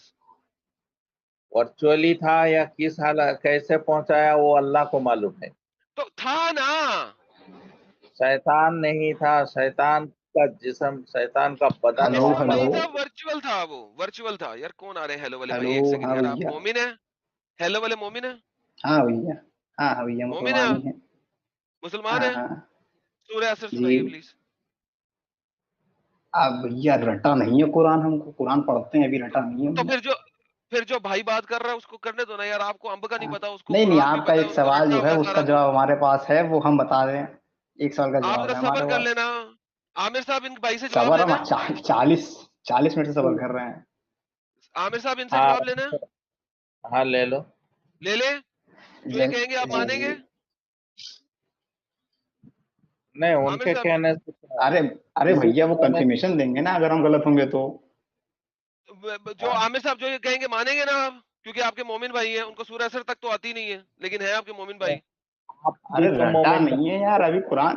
ورچولی تھا یا کس حالت کیسے پہنچایا وہ اللہ کو معلوم ہے. تو تھا نا, شیطان نہیں تھا, شیطان کا جسم, شیطان کا بدن ہلو وہاں جسم پر نہیں ہلو تھا, موجود. ورچوئل تھا, وہ ورچوئل تھا. یار کون آ رہے ہیں ہیلو والے بھائی؟ ہلو ایک سیکنڈ ہاں یار, آپ بھیا مومن ہیں؟ ہیلو والے مومن ہیں؟ ہاں بھیا ہاں بھیا مومن ہیں مسلمان آپ؟ ہی ہیں. مسلمان ہاں ہیں؟ ہاں سورہ اثر جی. سنائیے پلیز. اب بھیا رٹا نہیں ہے قرآن, ہم کو قرآن پڑھتے ہیں, ابھی رٹا نہیں ہے تو بھیا. پھر جو بھائی بات کر رہا ہے اس کو کرنے دو نا یار. آپ کو امب کا نہیں پتا, اس کو نہیں نہیں, قرآن بھی آپ کا پتا ہے, ایک اس کو سوال رٹا جو ہے ہوا ہے اس کا سارا کچھ. جواب ہمارے پاس ہے, وہ ہم بتا دیں. ایک سوال کا آپ جواب ذرا ہے صبر ہمارے کر پاس. لینا. عامر صاحب ان بھائی سے جواب صبر لینا ہم ہے. 40 منٹ سے صبر کر رہے ہیں. عامر صاحب ان سے ہاں جواب لینا ہے, ہاں لے لو. لے لیں. جو یہ کہیں گے آپ جی مانیں جی. گے؟ نہیں, ان عامر کے صاحب کہنے سے ارے کسی بھیا کے وہ کہنے سے. کنفرمیشن دیں گے نا اگر ہم غلط ہوں گے تو. جو عامر صاحب جو یہ کہیں گے مانیں گے نا آپ؟ کیونکہ آپ کے مومن بھائی ہیں, ان کو سورہ اثر تک تو آتی نہیں ہے, لیکن ہے آپ کے مومن بھائی. آپ بھی ارے تو رٹا مومن نہیں ہے یار ابھی قرآن.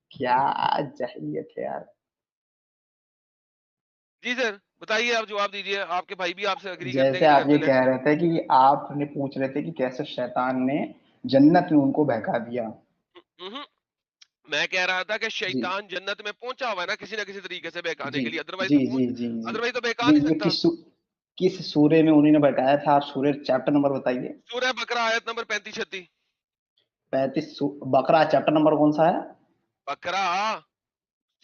کیا جاہلیت ہے یار. جی سر بتائیے, آپ جواب دیجیے. آپ کے بھائی بھی آپ سے اگری کرتے ہیں جیسے کہ آپ یہ ریفل ہے. کہہ رہے تھے کہ آپ نے پوچھ رہے تھے کہ کیسے شیطان نے جنت میں ان کو بہکا دیا. ہمم. میں کہہ رہا تھا کہ جی شیطان جنت میں پہنچا ہوا ہے نا کسی نہ کسی طریقے سے بہکانے جی کے لیے, ادروائز جی تو جی جی جی. ادروائز تو بہکا نہیں یہ سکتا. کس سورے میں انہوں نے بتایا تھا؟ آپ سورے چیپٹر نمبر بتائیے. سورہ بقرہ آیت نمبر 35-36. 35 بقرہ چیپٹر نمبر کون سا ہے؟ بقرہ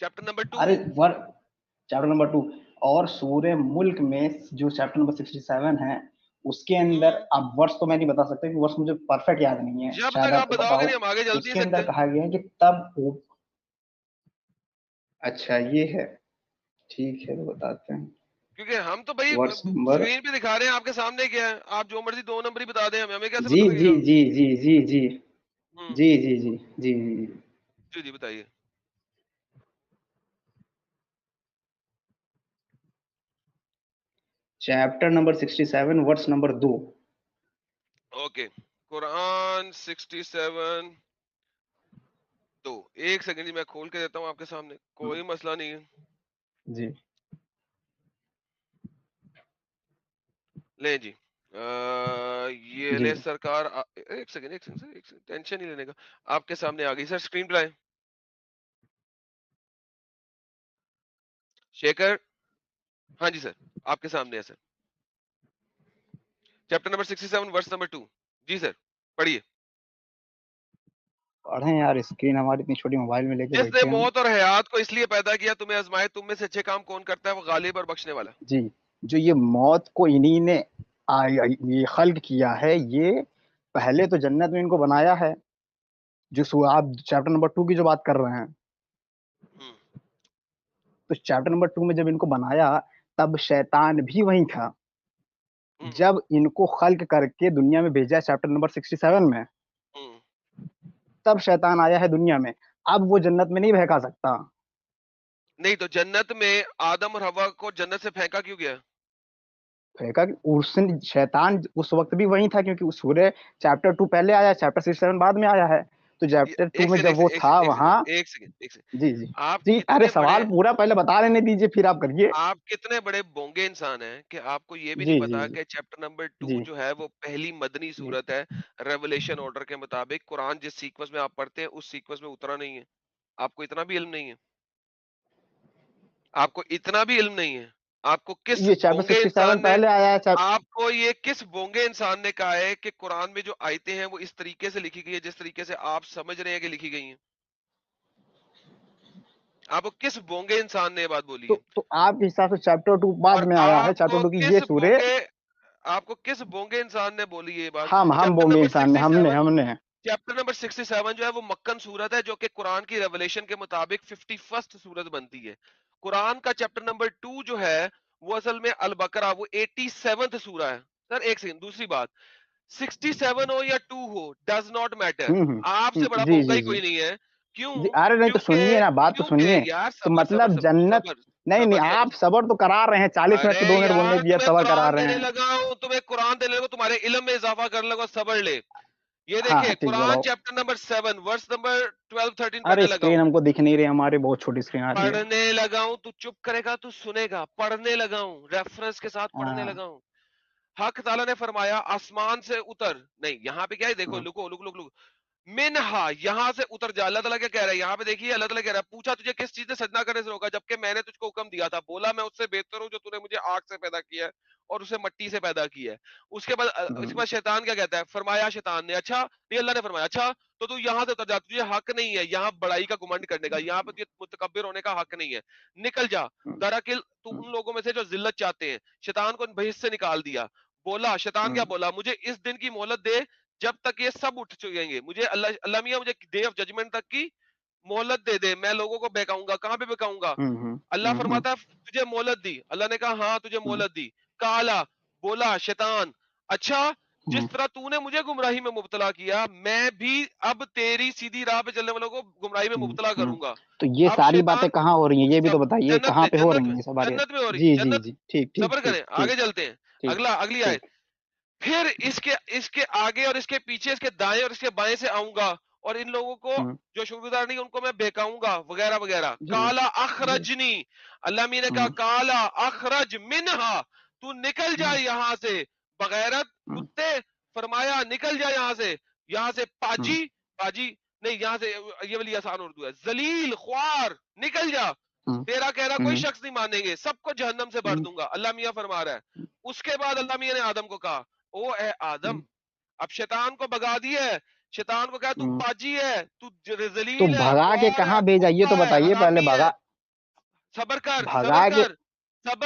چیپٹر نمبر 2. ارے چیپٹر نمبر 2. اور سورہ ملک میں جو چیپٹر نمبر 67 ہے اس کے اندر, اب ورس تو میں نہیں بتا سکتا کہ ورس مجھے پرفیکٹ یاد نہیں ہے, جب شاید تک آپ آپ کو بتاؤ پتا گے ہو. نہیں ہم آگے چل اس نہیں کے اندر سکتے. کہا گیا ہے کہ تب, اچھا یہ ہے, ٹھیک ہے تو بتاتے ہیں. کیونکہ ہم تو بھائی ورس نمبر, اسکرین پہ دکھا رہے ہیں, آپ کے سامنے کیا ہے, آپ جو مرضی 2 نمبر ہی بتا دیں, ہمیں کیسے جی پتہ لگے جی گا. جی جی جی جی جی جی جی جی جی. جی بتائیے. Chapter number 67 verse number 2. Okay, قرآن 67 2. ایک سیکنڈ جی, میں کھول کے دیتا ہوں آپ کے سامنے, کوئی مسئلہ نہیں ہے. جی لیں جی. یہ جی لے سرکار, ایک سیکنڈ سر, ٹینشن نہیں لینے کا. آپ کے سامنے آ گئی سر, اسکرین پہ آئے. شیکر, ہاں جی سر, آپ کے سامنے ہے sir. Chapter number 67 verse number 2. جی سر پڑھیے. پڑھیں یار, اسکرین ہماری اتنی چھوٹی موبائل میں لے کے جس نے بیٹھے ہم. موت اور حیات کو اس لیے پیدا کیا تمہیں آزمائے, تم میں سے اچھے کام کون کرتا ہے, وہ غالب اور بخشنے والا. جی, جو یہ موت کو انہی نے یہ خلق کیا ہے, یہ پہلے تو جنت میں ان کو بنایا ہے, جو آپ چیپٹر نمبر 2 کی جو بات کر رہے ہیں. تو چیپٹر نمبر 2 میں جب ان کو بنایا تب شیطان بھی وہیں تھا. جب ان کو خلق کر کے دنیا میں بھیجا چیپٹر نمبر 67 میں, تب شیطان آیا ہے دنیا میں. اب وہ جنت میں نہیں بہکا سکتا. نہیں تو جنت میں آدم اور حوا کو جنت سے پھینکا کیوں گیا؟ پھینکا, شیطان اس وقت بھی وہیں تھا, کیونکہ سورہ چیپٹر 2 پہلے آیا, چیپٹر 67 بعد میں آیا ہے. تو چیپٹر 2 ایک میں سیکنڈ جب وہ تھا وہاں ایک سیکنڈ جی جی آپ جی ارے کتنے سوال بڑے پورا پہلے بتا لینے دیجیے پھر آپ کریے. آپ کتنے بڑے بونگے انسان ہیں کہ آپ کو یہ بھی جی نہیں جی پتا جی کہ چیپٹر نمبر 2 جی جو ہے وہ پہلی مدنی جی صورت ہے ریولیشن آرڈر کے مطابق. قرآن جس سیکوینس میں آپ پڑھتے ہیں اس سیکوینس میں اترا نہیں ہے. آپ کو اتنا بھی علم نہیں ہے. آپ کو اتنا بھی علم نہیں ہے. آپ کو کس یہ چیپٹر بونگے 67 انسان نے پہلے آیا ہے آپ کو یہ کس بونگے انسان نے کہا ہے کہ قرآن میں جو آیتیں ہیں وہ اس طریقے سے لکھی گئی ہے جس طریقے سے آپ سمجھ رہے ہیں کہ لکھی گئی ہیں؟ آپ کو کس بونگے انسان نے یہ بات بولی ہے؟ تو آپ کے حساب سے چیپٹر 2 بعد اور میں آیا ہے. آپ چیپٹر کو 2 کی یہ کس سورے بونگے آپ کو کس بونگے انسان نے بولی یہ بات؟ ہم چیپٹر بونگے نمبر انسان نے 67 چیپٹر نمبر 67 جو ہے وہ مکن سورت ہے جو کہ قرآن کی ریولیشن کے مطابق 51st سورت بنتی ہے. قرآن کا چیپٹر نمبر 2 جو ہے وہ اصل میں البقرہ وہ 87th سورہ ہے. سر ایک سیکنڈ دوسری بات 67 ہو یا 2 ہو ڈز ناٹ میٹر. آپ سے بڑا جی بونگا جی ہی جی کوئی نہیں ہے. کیوں؟ جی ارے نہیں تو سنیے نا بات تو سنیے. یار تو صبر صبر مطلب صبر جنت صبر نہیں صبر آپ صبر تو کرا رہے ہیں 40 منٹ ارے تو 2 منٹ بولنے یار کی تمہیں صبر کرا قرآن رہے دینے ہیں. لگا ہوں تمہیں قرآن دینے لگا تمہارے علم میں اضافہ کر لگا صبر لے. یہ ہاں دیکھیں ٹھیک قرآن بتاؤ. چیپٹر نمبر 7 ورس نمبر 12-13 ارے پڑھنے لگا اسکرین ہوں ہم کو دکھ نہیں رہی ہماری بہت چھوٹی اسکرین آ رہی ہے. پڑھنے لگا ہوں تو چپ کرے گا تو سنے گا. پڑھنے لگا ہوں ریفرنس کے ساتھ پڑھنے ہاں لگا ہوں. حق تعالیٰ نے فرمایا آسمان سے اتر نہیں یہاں پہ کیا ہے دیکھو لکو لک لک لک منہا یہاں سے اتر جا. اللہ تعالیٰ کیا کہہ رہا ہے یہاں پہ دیکھیے اللہ تعالیٰ کہہ رہا ہے پوچھا تجھے کس چیز نے سجدہ کرنے سے روکا جبکہ میں نے تجھ کو حکم دیا تھا. بولا میں اس سے بہتر ہوں جو تو نے مجھے آگ سے پیدا کیا ہے اور اسے مٹی سے پیدا کیا ہے. اس کے بعد شیطان کیا کہتا ہے فرمایا شیطان نے اچھا نہیں اللہ نے فرمایا اچھا تو یہاں سے اتر جا تجھے حق نہیں ہے یہاں بڑائی کا گمنڈ کرنے کا. یہاں پہ متکبر ہونے کا حق نہیں ہے. نکل جا دراصل تو ان لوگوں میں سے جو ذلت چاہتے ہیں. شیطان کو بہشت سے نکال دیا. بولا شیطان کیا بولا مجھے اس دن کی مہلت دے جب تک یہ سب اٹھ چکیں گے. مجھے اللہ میاں مجھے ڈے آف ججمنٹ تک کی مہلت دے دے میں لوگوں کو بہکاؤں گا. کہاں پہ بہکاؤں گا؟ اللہ فرماتا ہے تجھے مہلت دی. اللہ نے کہا ہاں تجھے مہلت دی. کالا بولا شیطان اچھا جس طرح تو نے مجھے گمراہی میں مبتلا کیا میں بھی اب تیری سیدھی راہ پہ چلنے والوں کو گمراہی میں مبتلا کروں گا. تو یہ اب ساری باتیں شیطان کہاں ہو رہی ہیں یہ بھی تو بتائیے جنت کہاں میں پہ ہو جنت رہی میں ہیں یہ سب باتیں. جنت میں ہو رہی جی جی جنت. جی ٹھیک ٹھیک صبر کریں ٹھیک آگے چلتے ہیں. ٹھیک اگلی آیت پھر اس کے آگے اور اس کے پیچھے اس کے دائیں اور اس کے بائیں سے آؤں گا اور ان لوگوں کو جو شکردار نہیں ان کو میں بہکاؤں گا وغیرہ وغیرہ. کالا اخرجنی اللہ می نے کہا کالا اخرج منہا تو نکل جا یہاں سے بغیرت کتے. فرمایا نکل جا یہاں سے پاجی نہیں یہاں سے یہ والی آسان اردو ہے ذلیل خوار نکل جا. تیرا کہنا کوئی شخص نہیں مانیں گے سب کو جہنم سے بھر دوں گا. اللہ میاں فرما رہا ہے. اس کے بعد اللہ میاں نے آدم کو کہا او اے آدم اب شیطان کو بگا دیا ہے. شیطان کو کہا تو پاجی ہے تو تو ذلیل ہے بھگا کے خوار ہے کہاں بھیجا یہ تو کتا ہے بتائیے پہلے. حرامی ہے. صبر بھگا کے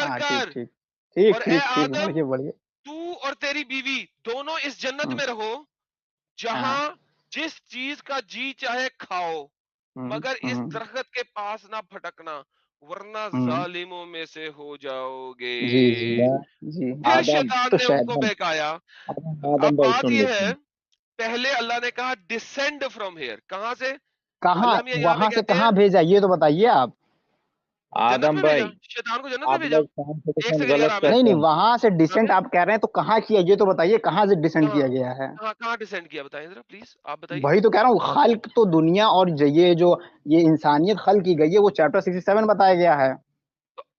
ہاں ٹھیک کر ٹھیک ٹھیک اور اے ٹھیک ٹھیک آدم بڑھیے بڑھیے. تو اور تیری بیوی دونوں اس جنت میں رہو جہاں جس چیز کا جی چاہے کھاؤ مگر اس درخت کے پاس نہ پھٹکنا ورنہ ظالموں میں سے ہو جاؤ گے. جی جی جی پھر آدم شیطان تو نے ان کو بہکایا. اب آدم بھائی بات سن یہ لیتے ہے ہیں. پہلے اللہ نے کہا ڈسینڈ فرام ہیئر کہاں سے کہاں اللہ میاں یہاں پہ وہاں سے کہتے ہیں کہاں بھیجا یہ تو بتائیے آپ. جنت آدم میں بھیجا. بھائی شیطان کو جنت میں آپ بھیجا. لوگ ایک کانفیڈیشن سیکنڈ یار غلط عامر نہیں کرتے نہیں ہیں. وہاں سے ڈسینٹ عامر آپ کہہ رہے ہیں تو کہاں کیا یہ تو بتائیے کہاں سے ڈسینٹ کیا گیا ہے. کہاں ڈسینڈ کیا بتائیں ذرا پلیز آپ بتائیے. وہی تو کہہ رہا ہوں خلق تو دنیا اور یہ انسانیت خلق کی گئی ہے وہ چیپٹر 67 بتایا گیا ہے.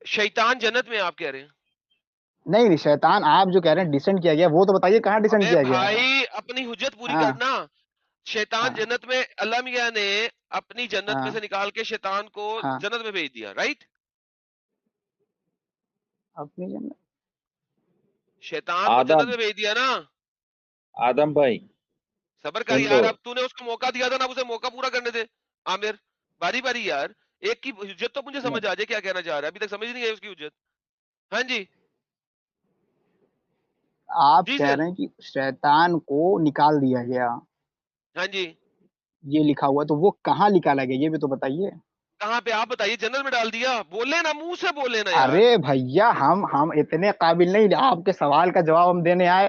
شیطان جنت میں آپ کہہ رہے ہیں نہیں شیطان آپ جو کہہ رہے ہیں ڈسینٹ کیا گیا وہ تو بتائیے کہاں ڈسینٹ ابے کیا گیا ہے. بھائی اپنی حجت پوری ہاں کرنا. شیطان ہاں جنت میں اللہ میاں نے اپنی جنت ہاں میں سے نکال کے شیطان کو ہاں جنت میں بھیج دیا رائٹ. اپنی جنت شیطان کو جنت آدم میں بھیج دیا نا. آدم بھائی صبر کر سن لو. یار اب تو نے اس کو موقع دیا تھا نا اسے موقع پورا کرنے دے. عامر باری باری یار ایک کی حجت تو مجھے سمجھ آ جائے کیا کہنا چاہ رہا ہے. ابھی تک سمجھ نہیں آئی اس کی حجت. ہاں جی آپ جی کہہ سر رہے ہیں کہ شیطان کو نکال دیا گیا ہاں جی یہ لکھا ہوا تو وہ کہاں نکالا گیا یہ بھی تو بتائیے. کہاں پہ آپ بتائیے. جنت میں ڈال دیا. بولے نا منہ سے بولے نا یار. ارے بھیا ہم اتنے قابل نہیں آپ کے سوال کا جواب ہم دینے آئے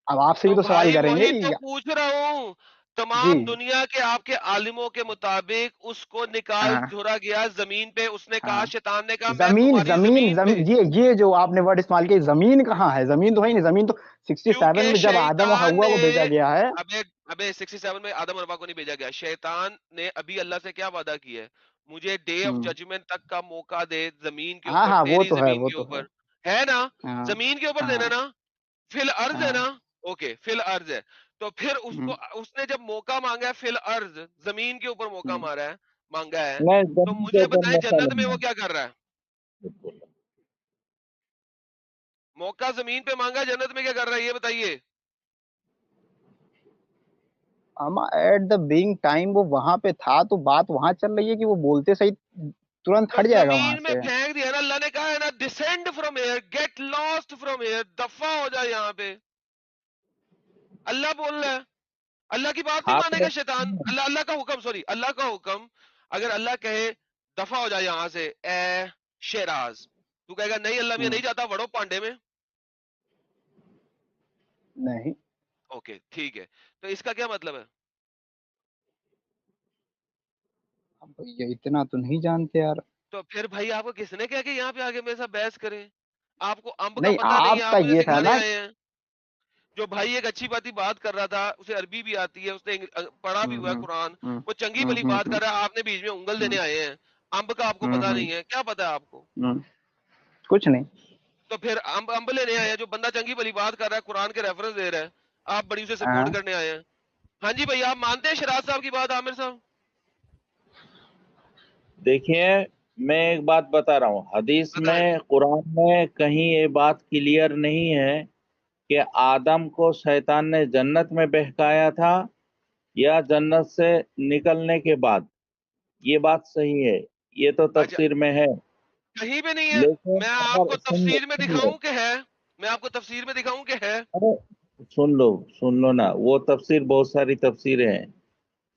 اب آپ سے بھی تو تو سوال بھائی کریں گے. وہی تو پوچھ رہا ہوں تمام جی دنیا کے آپ کے عالموں کے مطابق اس کو نکال ہاں جھوڑا گیا زمین پہ. اس نے کہا، ہاں شیطان نے کہا میں زمین تمہاری زمین زمین پہ. زمین یہ جو آپ نے ورڈ استعمال کیا، زمین کہاں ہے؟ زمین تو ہے ہی نہیں. زمین تو 67 کیونکہ میں جب آدم و شیطان حوا نے کو بھیجا گیا ہے. ابے ابے 67 میں آدم اور حوا کو نہیں بھیجا گیا. شیطان نے ابھی اللہ سے کیا وعدہ کیا ہے؟ مجھے ڈے آف ہوں، ججمنٹ تک کا موقع دے زمین کے ہاں اوپر، ہاں وہ تیری تو ہے، زمین وہ کے تو ہے. اوپر. ہے نا؟ ہاں زمین کے اوپر ہاں دینا نا. فی الارض ہے ہاں نا. اوکے فی الارض ہے. تو پھر اس ہوں، کو اس نے جب موقع مانگا ہے فی الارض، زمین کے اوپر موقع ہوں. مارا ہے، مانگا ہے، میں تو زمین کے مجھے اوپر بتائیں موقع جنت میں لینا وہ کیا کر رہا ہے؟ ہے. موقع زمین پہ مانگا، جنت میں کیا کر رہا ہے یہ بتائیے. اما ایٹ دا بینگ ٹائم وہ وہاں پہ تھا، تو بات وہاں چل رہی ہے کہ وہ بولتے صحیح ترنت تو ہٹ جائے گا وہاں زمین میں سے. پھینک دیا نا. اللہ نے کہا ہے نا descend from air, get lost from air, دفع ہو جائے یہاں پہ. اللہ بول رہا ہے. اللہ کی بات نہیں آپ مانے نے گا شیطان. اللہ کا حکم، سوری اللہ کا حکم. اگر اللہ کہے دفع ہو جائے یہاں سے اے شیراز، تو کہے گا نہیں اللہ میں ہوں، نہیں جاتا، وڑو پانڈے میں. نہیں اوکے ٹھیک ہے. تو اس کا کیا مطلب ہے؟ اب یہ اتنا تو نہیں جانتے یار. تو پھر بھائی آپ کو کس نے کہا کہ یہاں پہ آگے میرے ساتھ بحث کریں؟ آپ کو امب کا نہیں پتہ نہیں ہے، آپ کا آپ مجھے یہ تھا سکھانے نا. آئے ہیں. جو بھائی ایک اچھی بات بات کر رہا تھا، اسے عربی بھی آتی ہے، اس نے پڑھا بھی ہوں ہوا ہے ہوں قرآن، ہوں وہ چنگی ہوں بلی ہوں بات کر رہا ہے، آپ نے بیچ میں انگل ہوں دینے آئے ہیں. امب کا آپ کو ہوں پتا ہوں نہیں ہے، کیا پتا ہے آپ کو؟ ہوں. کچھ نہیں. تو پھر امب لینے آئے ہیں. جو بندہ چنگی بلی بات کر رہا ہے، قرآن کے ریفرنس دے رہا ہے، آپ بڑی اسے ہاں سپورٹ کرنے آئے ہیں. ہاں جی بھائی، آپ مانتے ہیں شراز صاحب کی بات؟ عامر صاحب دیکھیے، میں ایک بات بتا رہا ہوں، حدیث بتائیں. میں قرآن میں کہیں یہ بات کلیئر نہیں ہے کہ آدم کو شیطان نے جنت میں بہکایا تھا یا جنت سے نکلنے کے بعد. یہ بات صحیح ہے، یہ تو اچھا تفسیر میں ہے. کہیں پہ نہیں ہے. لیکن میں آپ کو اگر تفسیر میں سن لو، دکھاؤں کہ ہے. میں آپ کو تفسیر میں دکھاؤں کہ ہے. ارے سن لو نا، وہ تفسیر بہت ساری تفسیریں ہیں.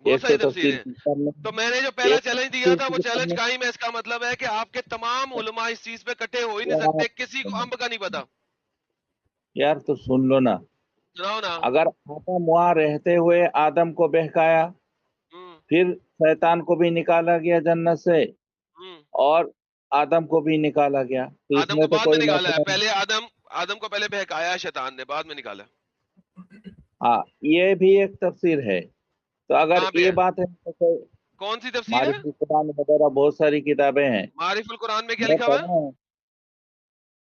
بہت ایک تو ساری تفسیر تفسیریں. کی کتاب میں، تو میں نے جو پہلا ایک چیلنج دیا تفسیر تھا وہ کی کتاب چیلنج میں. کا ہی میں، اس کا مطلب ہے کہ آپ کے تمام علماء اس چیز پہ کٹے ہو ہی نہیں یار سکتے. کسی کو امب کا نہیں پتا. یار تو سن لو نا، سناؤ نا. اگر آدم وہاں رہتے ہوئے آدم کو بہکایا، ہوں پھر شیطان کو بھی نکالا گیا جنت سے ہوں. اور آدم کو بھی نکالا گیا، تو اس آدم میں کو تو بعد میں کوئی نکالا ہے. مسئلہ نہیں. پہلے آدم کو پہلے بہکایا ہے شیطان نے، بعد میں نکالا. ہاں، یہ بھی ایک تفسیر ہے. تو اگر کہاں پہ یہ ہے؟ بات ہے تو کون سی تفسیر ہے؟ معرفت القرآن وغیرہ بہت ساری کتابیں ہیں، معارف القرآن میں کیا میں لکھا ہوا ہے؟ پڑھا ہوں،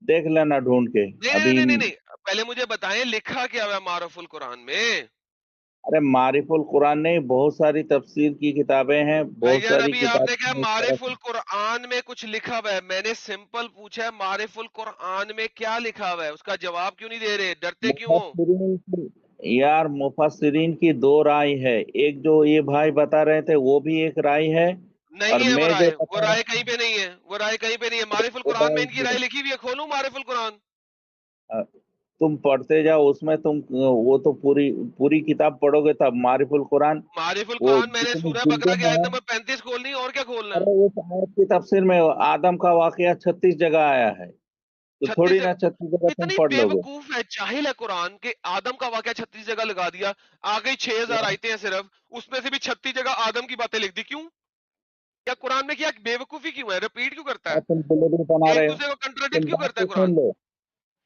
دیکھ لینا ڈھونڈ کے. نہیں نہیں ابھی نہیں نہیں نہیں، پہلے مجھے بتائیں لکھا کیا ہوا ہے معارف القرآن میں؟ ارے معرف القرآن نہیں، بہت ساری تفسیر کی کتابیں ہیں، بھائی بہت جان ساری ابھی آپ نے کہا کتابیں اس طرح معارف کی. القرآن میں کچھ لکھا ہوا ہے. میں نے سمپل پوچھا ہے معارف القرآن میں کیا لکھا ہوا ہے، اس کا جواب کیوں نہیں دے رہے؟ ڈرتے کیوں ہو؟ مفسرین کی، یار مفسرین کی دو رائے ہے. ایک جو یہ بھائی بتا رہے تھے وہ بھی ایک رائے ہے، اور نہیں ہے وہ میں جو رائے. وہ بتا رائے رہا کہیں پہ نہیں ہے. وہ رائے کہیں پہ نہیں ہے. معارف القرآن میں ان کی ہوں، رائے لکھی ہوئی ہے. کھولوں معارف القرآن؟ تم پڑھتے جاؤ اس میں، تم وہ تو پوری کتاب پڑھو گے تب معرف القرآن. معارف وہ القرآن میں نے جتنی سورہ جلدیں بقرہ کی میں آیت ہے، نمبر 35 کھولنی ہے، اور کیا کھولنا ہے؟ ارے اس آیت کی تفسیر میں آدم کا واقعہ 36 جگہ آیا ہے، تو 36 تھوڑی نا 36 جگہ تم اتنی پڑھ بے لو گے. وقوف ہے، جاہل ہے قرآن کہ آدم کا واقعہ 36 جگہ لگا دیا. آ گئی 6000 آیتیں ہیں صرف، اس میں سے بھی 36 جگہ آدم کی باتیں لکھ دی. کیوں؟ کیا قرآن میں کیا بے وقوفی کیوں ہے؟ ریپیٹ کیوں کرتا تم ہے؟ ڈلیوری بنا ایک رہے ہو، دوسرے کو کنٹراڈکٹ تم کیوں بات کرتا ہے تو قرآن؟ سن لو.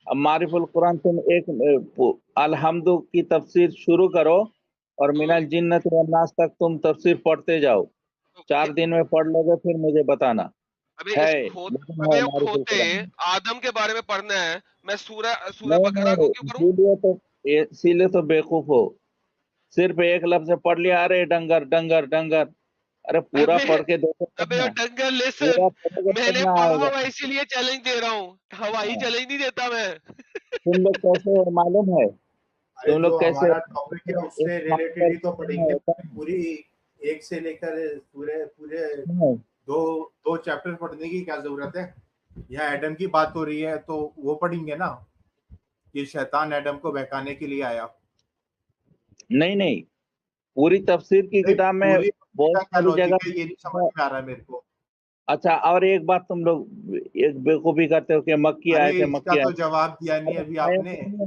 اب معرف القرآن تم ایک الحمد کی تفسیر شروع کرو اور من ہوں، الجنت والناس تک تم تفسیر پڑھتے جاؤ. تو 4 دن میں پڑھ لو گے پھر مجھے بتانا. ہے لیکن ہے ابھی معرف کھوتے القرآن. آدم کے بارے میں پڑھنا ہے. میں سورہ نہیں بقرہ کو نہیں، کیوں کروں؟ اسی لیے تو بیوقوف ہو. صرف ایک لفظ پڑھ لیا، ارے ڈنگر ڈنگر ڈنگر. ارے پورا ابے پڑھ کے دیکھو تب ابے نا، ڈنگر لیسن، پورا پڑھو گے میں تب نے نہ پڑھا آئے گا. ہوا اسی لیے چیلنج دے رہا ہوں. ہوائی ہاں. چیلنج نہیں دیتا میں. تم لوگ کیسے ہو معلوم ہے؟ ارے تم لوگ جو کیسے ہمارا ٹاپک ہے اس سے ریلیٹڈ ہی تو پڑھیں گے. ہوتا پوری ایک سے لے کر پورے ہے. دو چیپٹر پڑھنے کی کیا ضرورت ہے؟ یہاں ایڈم کی بات ہو رہی ہے تو وہ پڑھیں گے نا کہ شیطان ایڈم کو بہکانے کے لیے آیا. نہیں نہیں، پوری تفسیر کی نہیں کتاب میں پوری بہت کا کیا ساری لاجک ہے یہ نہیں سمجھ جگہ. میں آ رہا ہے میرے کو. اچھا، اور ایک بات تم لوگ ایک بیوقوفی کرتے ہو کہ مکی ارے آئے تھے، اس کا مکی تو آئے. جواب دیا نہیں ابھی آپ آیت نے. نہیں ہے،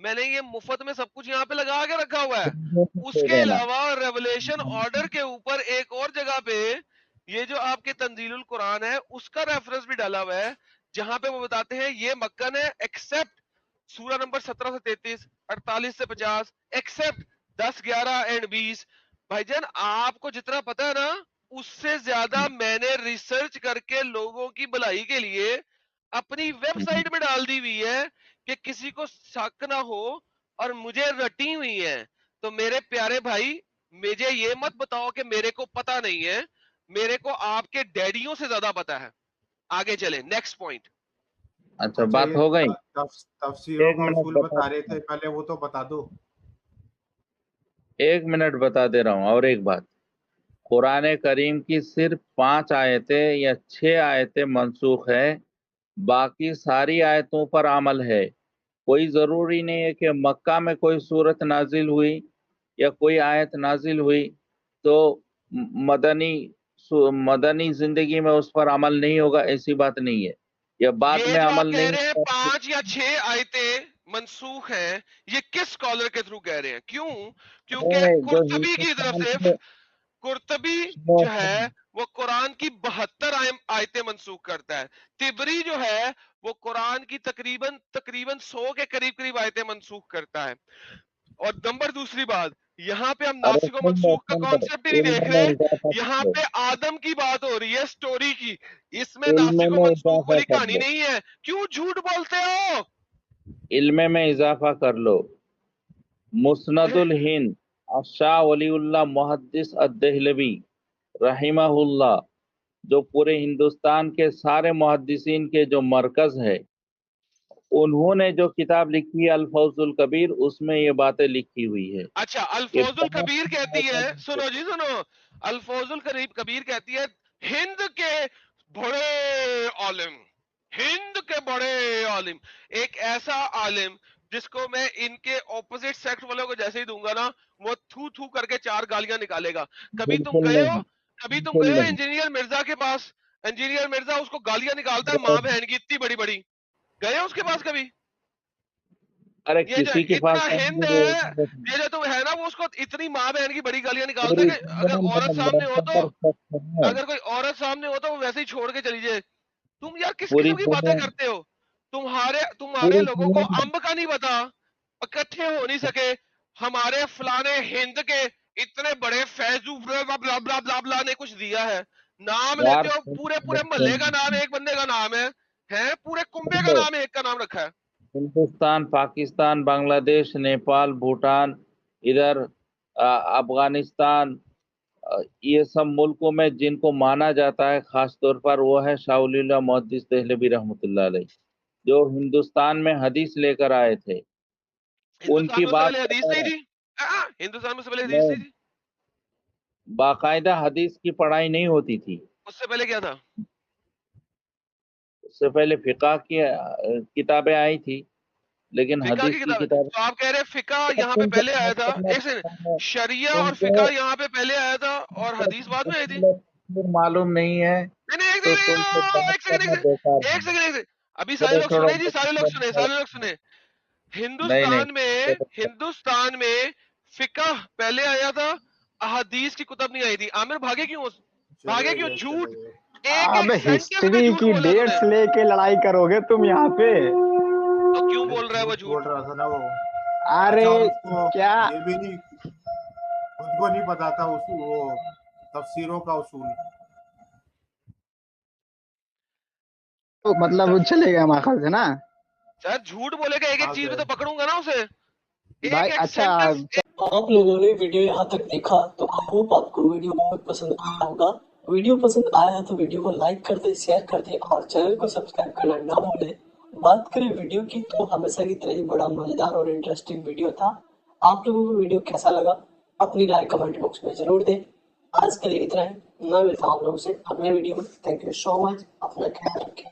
میں نے یہ مفت میں سب کچھ یہاں پہ لگا کے رکھا ہوا ہے. اس دے کے دینا. علاوہ ریولیشن آرڈر کے اوپر ایک اور جگہ پہ یہ جو آپ کے تنزیل القرآن ہے اس کا ریفرنس بھی ڈالا ہوا ہے, جہاں پہ وہ بتاتے ہیں یہ مکن ہے ایکسپٹ سورہ نمبر 17 سے 33, 48 سے 50, ایکسپٹ 10, 11 اینڈ 20. بھائی جان آپ کو جتنا پتا ہے نا اس سے زیادہ میں نے ریسرچ کر کے لوگوں کی بھلائی کے لیے اپنی ویب سائٹ میں ڈال دی ہوئی ہے کہ کسی کو شک نہ ہو اور مجھے رٹی ہوئی ہے. تو میرے پیارے بھائی مجھے یہ مت بتاؤ کہ میرے کو پتا نہیں ہے, میرے کو آپ کے ڈیڈیوں سے زیادہ پتا ہے. آگے چلیں نیکسٹ پوائنٹ. اچھا اچھا بات یہ ہو گئی. تفسیروں ایک کا منٹ اصول بتا بتا رہے تھے پہلے, وہ تو بتا دو. 1 منٹ بتا دے رہا ہوں. اور ایک بات, قرآن کریم کی صرف 5 آیتیں یا 6 آیتیں منسوخ ہے, باقی ساری آیتوں پر عمل ہے. کوئی ضروری نہیں ہے کہ مکہ میں کوئی صورت نازل ہوئی یا کوئی آیت نازل ہوئی تو مدنی زندگی میں اس پر عمل نہیں ہوگا, ایسی بات نہیں ہے. یا بعد یہ میں جو آپ عمل کہہ نہیں رہے ہیں ہوگا. 5 یا 6 آیتیں منسوخ ہیں, یہ کس اسکالر کے تھرو کہہ رہے ہیں؟ کیوں؟ کیونکہ جو قرطبی کی طرف ہندوستان سے, کے قرطبی جو ہے وہ قرآن کی 72 آیتیں منسوخ کرتا ہے. تبری جو ہے وہ قرآن کی تقریباً 100 کے قریب آیتیں منسوخ کرتا ہے. اور نمبر دوسری بات, یہاں پہ ہم ناسخ و منسوخ کا کانسیپٹ ہی نہیں دیکھ رہے, یہاں پہ آدم کی بات ہو رہی ہے, سٹوری کی. اس میں علم ناسخ و میں منسوخ اضافہ والی کر کہانی لو, نہیں ہے. کیوں جھوٹ بولتے ہو؟ علم میں اضافہ کر لو. مسند الہند شاہ ولی اللہ محدث الدہلوی رحمہ اللہ, جو پورے ہندوستان کے سارے محدثین کے جو مرکز ہے, انہوں نے جو کتاب لکھی ہے الفوز الکبیر, اس میں یہ باتیں لکھی ہوئی ہے. اچھا الفوز الکبیر کہتی ہے, سنو جی سنو, الفوز الکبیر کہتی ہے ہند کے بڑے عالم, ہند کے بڑے عالم, ایک ایسا عالم جس کو میں ان کے اپوزٹ سیکس والوں کو جیسے ہی دوں گا نا وہ تھو تھو کر کے 4 گالیاں نکالے گا. کبھی تم بالکل گئے ہو, نہیں, کبھی تم بالکل گئے ہو نہیں. انجینئر مرزا کے پاس؟ انجینئر مرزا اس کو گالیاں نکالتا ہے ماں بہن کی اتنی بڑی بڑی, گئے ہو اس کے پاس کبھی؟ ارے یہ جو کسی کے پاس اتنا ہند ہے, یہ جو تم ہے نا وہ اس کو اتنی ماں بہن کی بڑی گالیاں نکالتا ہے کہ اگر عورت سامنے ہو تو, اگر کوئی عورت سامنے ہو تو وہ ویسے ہی چھوڑ کے چلی جائے. تم یار کس پوری قسم کی باتیں دنیا کرتے ہو؟ تمہارے پوری لوگوں کو دنیا میں امب کا نہیں پتا, اکٹھے ہو نہیں سکے. ہمارے فلانے ہند کے اتنے بڑے فیضو بلا بلا بلا بلا نے کچھ دیا ہے, نام یار لیتے ہو, پورے محلے کا نام ایک بندے کا نام ہے, پورے کنبے کا نام ایک کا نام رکھا ہے. ہندوستان, پاکستان, بنگلہ دیش, نیپال, بھوٹان, ادھر افغانستان, یہ سب ملکوں میں جن کو مانا جاتا ہے خاص طور پر وہ ہے شاہ ولی اللہ محدث دہلوی رحمۃ اللہ علیہ, جو ہندوستان میں حدیث لے کر آئے تھے. ان ہندوستان کی میں اس سے بات پہلے حدیث بتا نہیں رہا تھی, ہندوستان میں اس سے پہلے حدیث میں, نہیں تھی. باقاعدہ حدیث کی پڑھائی نہیں ہوتی تھی. اس سے پہلے کیا تھا؟ اس سے پہلے فقہ کی کتابیں آئی تھی, لیکن فقہ کی حدیث کی کتاب ہے کتاب تو آپ کہہ رہے ہیں فقہ یہاں پہ پہلے آیا تھا. ایک سیکنڈ, شریعہ اور فقہ یہاں پہ پہلے آیا تھا اور حدیث بعد میں آئی تھی. معلوم نہیں ہے نہیں تو تم سے بات کرنا بیکار ایک ہے. سیکنڈ, ابھی سارے چلو لوگ چھوڑو, سنے جی, سارے لوگ سنے. نہیں, ہندوستان میں فقہ پہلے آیا تھا, احادیث کی کتب نہیں آئی تھی. عامر بھاگے کیوں, بھاگے کیوں؟ جھوٹ, ایک اب سینٹنس میں ہسٹری جھوٹ کی بولا انہوں نے. ڈیٹس لے کے لڑائی کرو گے تم یہاں پہ. تو کیوں بول رہا ہے وہ جھوٹ؟ بول رہا تھا نا وہ. ارے اچھا, اور اس کو کیا یہ بھی نہیں, خود کو نہیں پتا تھا وہ تفسیروں کا اصول. مطلب چلے گا ہمارے خیال سے نا سر, جھوٹ بولے گا ایک ایک چیز پہ تو پکڑوں گا نا اسے, بھائی. ایک اچھا سینٹنس. آپ لوگوں نے ویڈیو یہاں تک دیکھا تو آئی ہوپ آپ کو ویڈیو بہت پسند آیا ہوگا. ویڈیو پسند آیا تو ویڈیو کو لائک کر دیں, شیئر کر دیں اور چینل کو سبسکرائب کرنا نہ بھولیں. بات کریں ویڈیو کی تو ہمیشہ کی طرح بڑا مزیدار اور انٹرسٹنگ ویڈیو تھا. آپ لوگوں کو ویڈیو کیسا لگا اپنی رائے کمنٹ باکس میں ضرور دیں. آج کے لیے اتنا ہے, میں ملتا ہوں آپ لوگوں سے اگلے ویڈیو میں. تھینک یو سو مچ, اپنا خیال رکھیں.